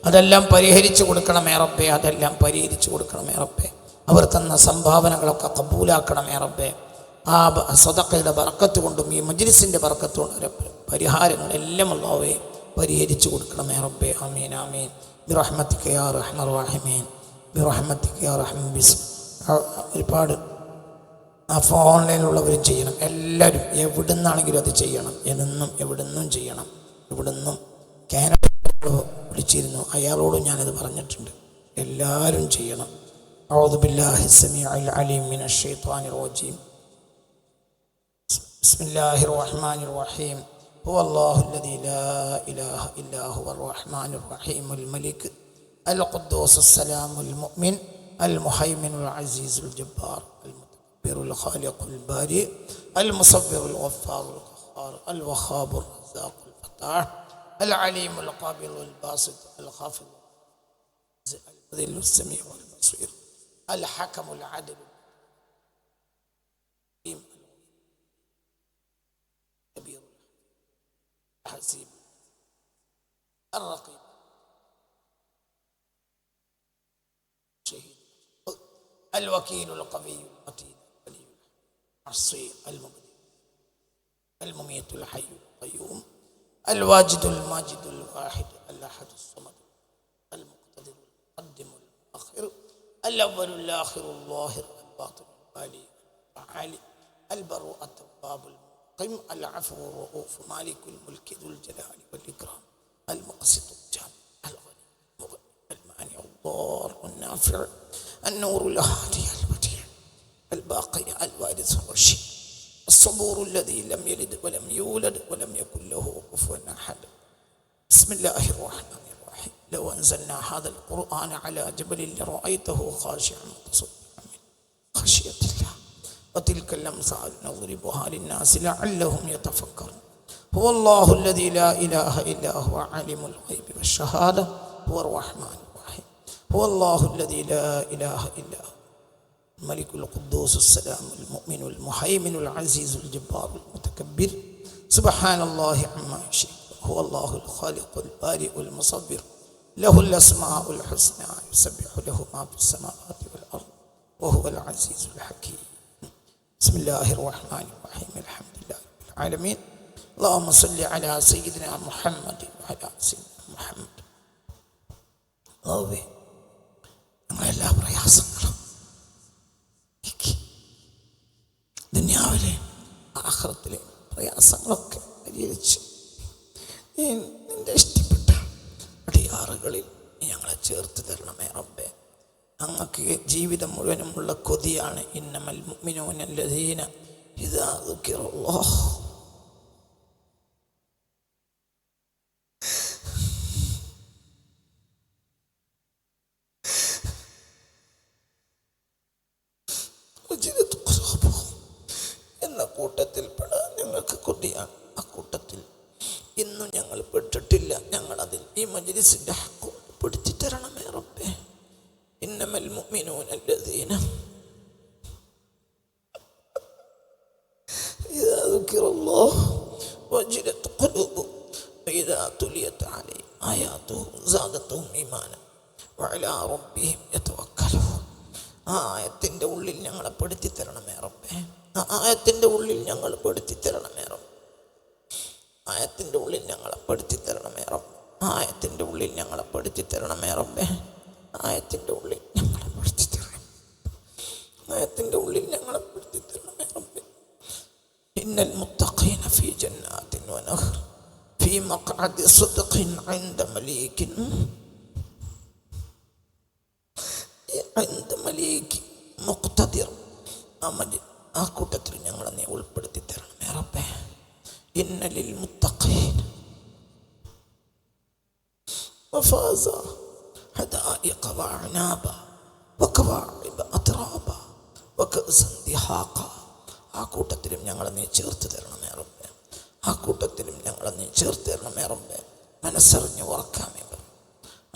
അതെല്ലാം പരിഹരിച്ചു കൊടുക്കണമേ റബ്ബേ. അതെല്ലാം പരിഹരിച്ചു കൊടുക്കണമേ റബ്ബേ. അവർ തന്ന സംഭാവനകളൊക്കെ കബൂലാക്കണമേ റബ്ബേ. ആ സദഖയുടെ ബർക്കത്ത് കൊണ്ടും ഈ മജ്ലിസിൻ്റെ ബർക്കത്ത് കൊണ്ടും പരിഹാരങ്ങളെല്ലാം അല്ലാഹുവേ പരിഹരിച്ചു കൊടുക്കണമേ റബ്ബേ. ആമീൻ ആമീൻ ബിറഹ്മതിക യാ അർഹമർ റഹീമീൻ ബിറഹ്മതിക യാ റഹീം. ഒരുപാട് ഓൺലൈനിലുള്ളവരും ചെയ്യണം. എല്ലാവരും എവിടുന്നാണെങ്കിലും അത് ചെയ്യണം. എവിടുന്നും ചെയ്യണം. ഇവിടുന്നും കാനഡ വിളിച്ചിരുന്നു, അയാളോടും ഞാനത് പറഞ്ഞിട്ടുണ്ട്. എല്ലാവരും ചെയ്യണം. അഊദു ബില്ലാഹി സമീഉൽ അലീം മിനശ് ശൈത്വാനിർ റജീം. ബിസ്മില്ലാഹിർ റഹ്മാനിർ റഹീം. ഹുവല്ലാഹു അല്ലദീ ലാ ഇലാഹ ഇല്ലാ ഹുവർ റഹ്മാനുർ റഹീമുൽ മലിക് അൽ ഖുദ്ദൂസുസ് സലാമുൽ മുഅ്മിൻ المهيمن العزيز الجبار المتكبر الخالق البارئ المصور الغفار القهار الوهاب الرزاق الفتاح العليم القابض الباسط الخافض المذل السميع البصير الحكم العدل الكبير الحسيب الرقيب الشهيد الوكيل القوي المتين الولي العصي المبدئ المميت الحي القيوم الواجد الماجد الواحد الأحد الصمد المقتدر المقدم المؤخر الأول الآخر الظاهر الباطن البالي العالي البر التواب المقيم العفو الرؤوف مالك الملك ذو الجلال والإكرام المقسط الجامع الغني المغني المانع الضار النافع النور الهادي البديع الباقي الوارث الرشيد الصبور الذي لم يلد ولم يولد ولم يكن له كفوا أحد. بسم الله الرحمن الرحيم. لو أنزلنا هذا القرآن على جبل لرأيته خاشعا متصدعا من خشية الله وتلك الأمثال نضربها للناس لعلهم يتفكرون. هو الله الذي لا إله إلا هو عالم الغيب والشهادة هو الرحمن الرحيم. هو الله الذي لا إله إلا هو الملك القدوس السلام المؤمن المهيمن العزيز الجبار المتكبر سبحان الله عما يشركون. هو الله الخالق البارئ المصور له الأسماء الحسنى يسبح له ما في السماوات والأرض وهو العزيز الحكيم. بسم الله الرحمن الرحيم. الحمد لله رب العالمين. اللهم صل على سيدنا محمد وعلى سيدنا محمد. ഞങ്ങളെല്ലാ പ്രയാസങ്ങളും ദുനിയാവിലെ ആഖിറത്തിലെ പ്രയാസങ്ങളൊക്കെ പരിഹരിച്ച് നിന്റെ ഇഷ്ടപ്പെട്ട അടിയാറുകളിൽ ഞങ്ങളെ ചേർത്ത് തരണമേ റബ്ബേ. ഞങ്ങൾക്ക് ജീവിതം മുഴുവനുമുള്ള കൊതിയാണ് ഇന്നമൽ മുഅ്മിനൂന അല്ലദീന ഇദാ ദുകിറല്ലാഹ് എന്ന കൂട്ടത്തിൽ പെടാൻ ഞങ്ങൾക്ക് കൊതിയാണ്. ആ കൂട്ടത്തിൽ ഇന്നും ഞങ്ങൾ പെട്ടിട്ടില്ല. ഞങ്ങളതിൽ ഈ മജ്‌ലിസിന്റെ ഹഖ് പെടുത്തി തരണമേ റബ്ബേ. ഇന്നമൽ മുഅ്മിനൂന അല്ലദീന ഇദാ ദുകിറല്ലാഹു വജിലത് ഖുലൂബുഹും വഇദാ തുലിയത് അലൈഹിം ആയാതുഹു സാദത്തുഹും ഈമാനാ വഅലാ റബ്ബിഹിം യതവക്കലൂൻ. ആ ആയത്തിൻ്റെ ഉള്ളിൽ ഞങ്ങളെ പെടുത്തി തരണമേ റബ്ബേ. ആ ആയത്തിൻ്റെ ഉള്ളിൽ ഞങ്ങൾ പെടുത്തി തരണമേ റബ്ബേ. ആയത്തിൻ്റെ ഉള്ളിൽ ഞങ്ങളെ പെടുത്തി തരണമേ റബ്ബേ. ആയത്തിൻ്റെ ഉള്ളിൽ ഞങ്ങളെ പെടുത്തി തരണമേ റബ്ബേ. ആയത്തിൻ്റെ ഉള്ളിൽ ഞങ്ങളെ പെടുത്തി തരണം. ആയത്തിൻ്റെ ഉള്ളിൽ ഞങ്ങളെ പെടുത്തി തരണമേ റബ്ബേ. ഇന്നൽ മുത്തഖീന ഫീ ജന്നാത്തിൻ വനഹർ ഫീ മഖ്അദി സിദ്ഖിൻ ഇൻദ മലീകിൻ മുഖ്തദിർ. ആ കൂട്ടത്തിൽ ഞങ്ങളെ നീ ഉൾപ്പെടുത്തി തരണമേ റബ്ബേ. ഇന്നലിൽ മുത്തഖീന വഫാസ ഹദായിഖ വഅനാബ വകവാഇബ അത്റാബ വകഅസൻ ദിഹാഖ. ആ കൂട്ടത്തിലും ഞങ്ങളെ നീ ചേർത്ത് തരണമേ റബ്ബേ. ആ കൂട്ടത്തിലും ഞങ്ങളെ നീ ചേർത്ത് തരണമേ റബ്ബേ. മനസ്സറിഞ്ഞ് ഉറക്കാമേ റബ്ബേ.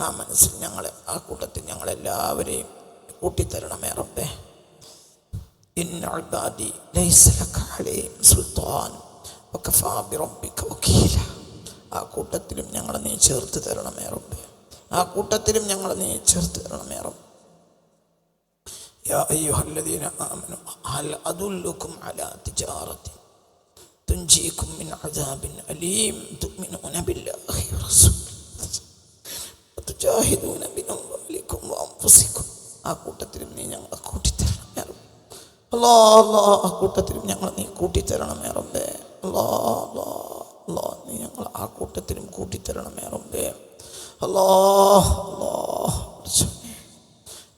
ആ മനസ്സിൽ ഞങ്ങളെ ആ കൂട്ടത്തിൽ ഞങ്ങളെല്ലാവരെയും കൂട്ടിത്തരണമേ റബ്ബേ. ഇന്ന ഇബാദി ലൈസ ലക അലൈഹിം സുൽത്താൻ വകഫാ ബിറബ്ബിക വകീല. ആ കൂട്ടത്തിലും ഞങ്ങളെ നീ ചേർത്ത് തരണമേ റബ്ബേ. ആ കൂട്ടത്തിലും ഞങ്ങളെ നീ ചേർത്ത് തരണമേ റബ്ബേ. യാ അയ്യുഹല്ലദീന ആമനു ഹൽ അദുല്ലുകും അലാ തിജാറത്തിൻ തുൻജീകും മിൻ അദാബിൻ അലീം തുഅ്മിനൂന ബില്ലാഹി വറസൂലിഹി വതുജാഹിദൂന ബിഅംവാലികും വഅൻഫുസികും. ആ കൂട്ടത്തിലും നീ ഞങ്ങളെ കൂട്ടിത്തരണമേ റബ്ബേ. അല്ലാ അല്ലാ ആ കൂട്ടത്തിലും ഞങ്ങളെ നീ കൂട്ടിത്തരണമേ റബ്ബേ. അല്ലാ അല്ലാ അല്ലാ നീ ഞങ്ങളെ ആ കൂട്ടത്തിലും കൂട്ടിത്തരണമേ റബ്ബേ. അല്ലാ അല്ലാ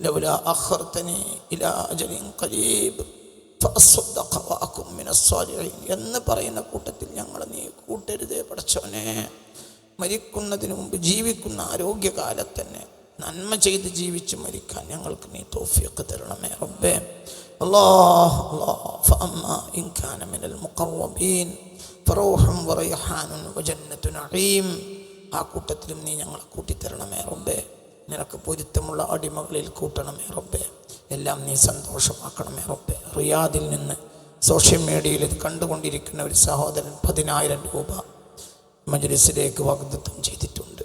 ലൗലാ അഖർതനി ഇലാ അജലിൻ ഖരീബ് ഫഅസ്സദ്ദഖ വഅകും മിനസ്സാലിഹീൻ എന്ന് പറയുന്ന കൂട്ടത്തിൽ ഞങ്ങളെ നീ കൂട്ടരുതേ പടച്ചോനെ. മരിക്കുന്നതിന് മുമ്പ് ജീവിക്കുന്ന ആരോഗ്യകാലത്ത് തന്നെ നന്മ ചെയ്ത് ജീവിച്ച് മരിക്കാൻ ഞങ്ങൾക്ക് നീ തൗഫീഖ് തരണമേ റബ്ബേ. അല്ലാഹ് ഫഅമ്മാ ഇൻ കാന മിനൽ മുഖറബീൻ ഫറൗഹും വറയ്ഹാനുൻ വജന്നത്തു നഈം. ആ കൂട്ടത്തിലും നീ ഞങ്ങളെ കൂട്ടിത്തരണമേ റബ്ബേ. നിനക്ക് പൊരുത്തമുള്ള അടിമകളിൽ കൂട്ടണമേ റബ്ബേ. എല്ലാം നീ സന്തോഷമാക്കണമേ റബ്ബേ. റിയാദിൽ നിന്ന് സോഷ്യൽ മീഡിയയിൽ ഇത് കണ്ടുകൊണ്ടിരിക്കുന്ന ഒരു സഹോദരൻ 10,000 രൂപ മജ്‌ലിസിലേക്ക് വാഗ്ദത്തം ചെയ്തിട്ടുണ്ട്.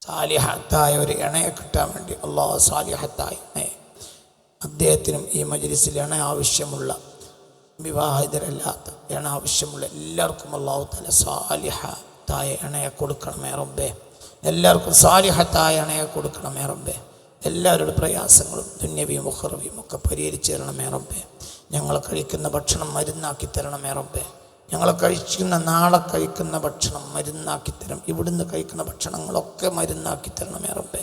സാലിഹത്തായ ഒരു ഇണയെ കിട്ടാൻ വേണ്ടി അല്ലാഹു സാലിഹത്തായ ഇണയെ അദ്ദേഹത്തിനും ഈ മജ്‌ലിസിൽ ഇണ ആവശ്യമുള്ള വിവാഹിതരല്ലാത്ത ഇണ ആവശ്യമുള്ള എല്ലാവർക്കും അല്ലാഹു തആല സാലിഹത്തായ ഇണയെ കൊടുക്കണമേ റബ്ബേ. എല്ലാവർക്കും സാലിഹത്തായ ഇണയെ കൊടുക്കണമേ റബ്ബേ. എല്ലാവരുടെ പ്രയാസങ്ങളും ദുന്യവിയും ഉഖറവിയും ഒക്കെ പരിഹരിച്ചു തരണമേ റബ്ബേ. ഞങ്ങൾ കഴിക്കുന്ന ഭക്ഷണം മരുന്നാക്കി തരണമേ റബ്ബേ. ഞങ്ങൾ നാളെ കഴിക്കുന്ന ഭക്ഷണം മരുന്നാക്കി തരും. ഇവിടുന്ന് കഴിക്കുന്ന ഭക്ഷണങ്ങളൊക്കെ മരുന്നാക്കി തരണമേ റബ്ബേ.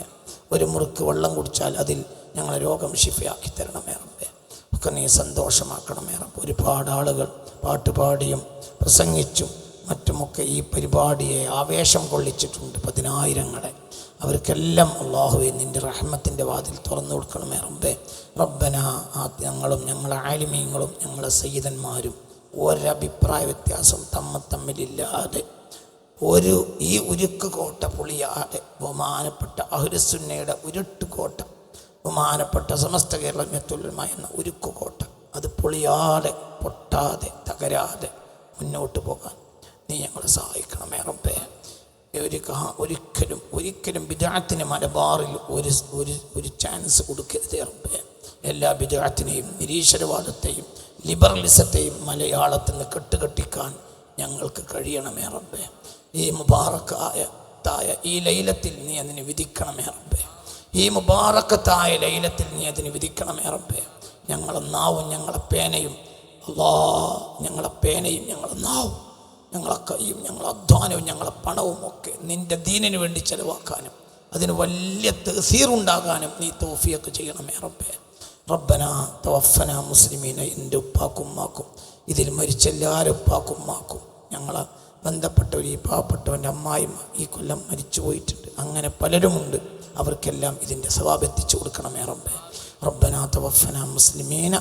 ഒരു മുറുക്ക് വെള്ളം കുടിച്ചാൽ അതിൽ ഞങ്ങളെ രോഗം ശിഫയാക്കി തരണമേ റബ്ബേ. ഒക്കെ നീ സന്തോഷമാക്കണമേ റബ്ബേ. ഒരുപാട് ആളുകൾ പാട്ടുപാടിയും പ്രസംഗിച്ചും മറ്റുമൊക്കെ ഈ പരിപാടിയെ ആവേശം കൊള്ളിച്ചിട്ടുണ്ട്, 10,000-ങ്ങളെ. അവർക്കെല്ലാം അല്ലാഹുവേ നിൻ്റെ റഹ്മത്തിൻ്റെ വാതിൽ തുറന്നു കൊടുക്കണമേ റബ്ബേ. റബ്ബന ഞങ്ങളും ഞങ്ങളെ ആലിമീങ്ങളും ഞങ്ങളെ സയ്യിദന്മാരും ഒരഭിപ്രായ വ്യത്യാസം തമ്മിലില്ലാതെ ഈ ഉരുക്ക് കോട്ട പൊളിയാതെ ബഹുമാനപ്പെട്ട അഹ്ലുസുന്നയുടെ ഉരുട്ട് കോട്ട, ബഹുമാനപ്പെട്ട സമസ്ത കേരള ജമിഅത്തുൽ എന്ന ഉരുക്ക് കോട്ട, അത് പൊളിയാതെ പൊട്ടാതെ തകരാതെ മുന്നോട്ട് പോകാൻ നീ ഞങ്ങളെ സഹായിക്കണമേ റബ്ബേ. ഒരിക്കലും ബിദ്അത്തിന് മലബാറിൽ ഒരു ചാൻസ് കൊടുക്കരുതേ റബ്ബേ. എല്ലാ ബിദ്അത്തിനെയും നിരീശ്വരവാദത്തെയും ലിബറലിസത്തെയും മലയാളത്തിൽ നിന്ന് കെട്ടുകെട്ടിക്കാൻ ഞങ്ങൾക്ക് കഴിയണമേ റബ്ബേ. ഈ മുബാറക്കായ ഈ ലൈലത്തിൽ നീ അതിന് വിധിക്കണമേ റബ്ബേ. ഈ മുബാറക്കത്തായ ലൈലത്തിൽ നീ അതിന് വിധിക്കണമേ റബ്ബേ. ഞങ്ങളെ നാവും ഞങ്ങളെ പേനയും ഞങ്ങളെ നാവും ഞങ്ങളെ കൈയും ഞങ്ങളെ അധ്വാനവും ഞങ്ങളെ പണവും ഒക്കെ നിൻ്റെ ദീനിന് വേണ്ടി ചെലവാക്കാനും അതിന് വലിയ തഅ്സീറുണ്ടാകാനും നീ തൗഫീഖ് ചെയ്യണമേ റബ്ബേ. റബ്ബന തവഫന മുസ്ലിമീന. എൻ്റെ ഉപ്പാക്കും ഉമ്മാക്കും ഇതിൽ മരിച്ച എല്ലാവരും ഉപ്പാക്കും ഉമ്മാക്കും ഞങ്ങളെ ബന്ധപ്പെട്ടവർ, ഈ പാവപ്പെട്ടവൻ്റെ അമ്മായിമ്മ ഈ കൊല്ലം മരിച്ചു പോയിട്ടുണ്ട്. അങ്ങനെ പലരുമുണ്ട്. അവർക്കെല്ലാം ഇതിൻ്റെ സവാബ് എത്തിച്ചു കൊടുക്കണമേ റബ്ബേ. റബ്ബന തവഫന മുസ്ലിമീന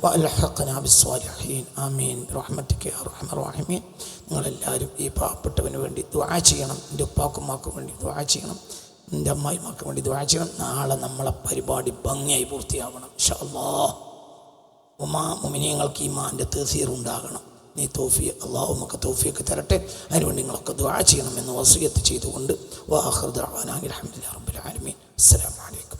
വഅൽഹഖനാ ബിസ്സാലിഹീൻ. ആമീൻ ബിറഹ്മതിക യാ അർഹമർ റഹീമീൻ. നിങ്ങളെല്ലാവരും ഈ പാവപ്പെട്ടവന് വേണ്ടി ദുആ ചെയ്യണം. എൻ്റെ ഉപ്പാക്കും ഉമ്മാക്കും വേണ്ടി ദുആ ചെയ്യണം. എൻ്റെ അമ്മായിമാർക്ക് വേണ്ടി ദുആ ചെയ്യണം. നാളെ നമ്മളെ പരിപാടി ഭംഗിയായി പൂർത്തിയാവണം ഇൻഷാ അല്ലാഹ്. മുഅ്മിനീങ്ങൾക്ക് ഈമാൻ്റെ തഅ്സീറുണ്ടാകണം. നീ അല്ലാഹു നമുക്ക് തൗഫീഖ് തരട്ടെ. അതിനുവേണ്ടി നിങ്ങളൊക്കെ ദുആ ചെയ്യണമെന്ന് വസിയത്ത് ചെയ്തുകൊണ്ട് വാഖിറു ദഅവാനാ അൽഹംദുലില്ലാഹി റബ്ബിൽ ആലമീൻ. അസ്സലാമു അലൈക്കും.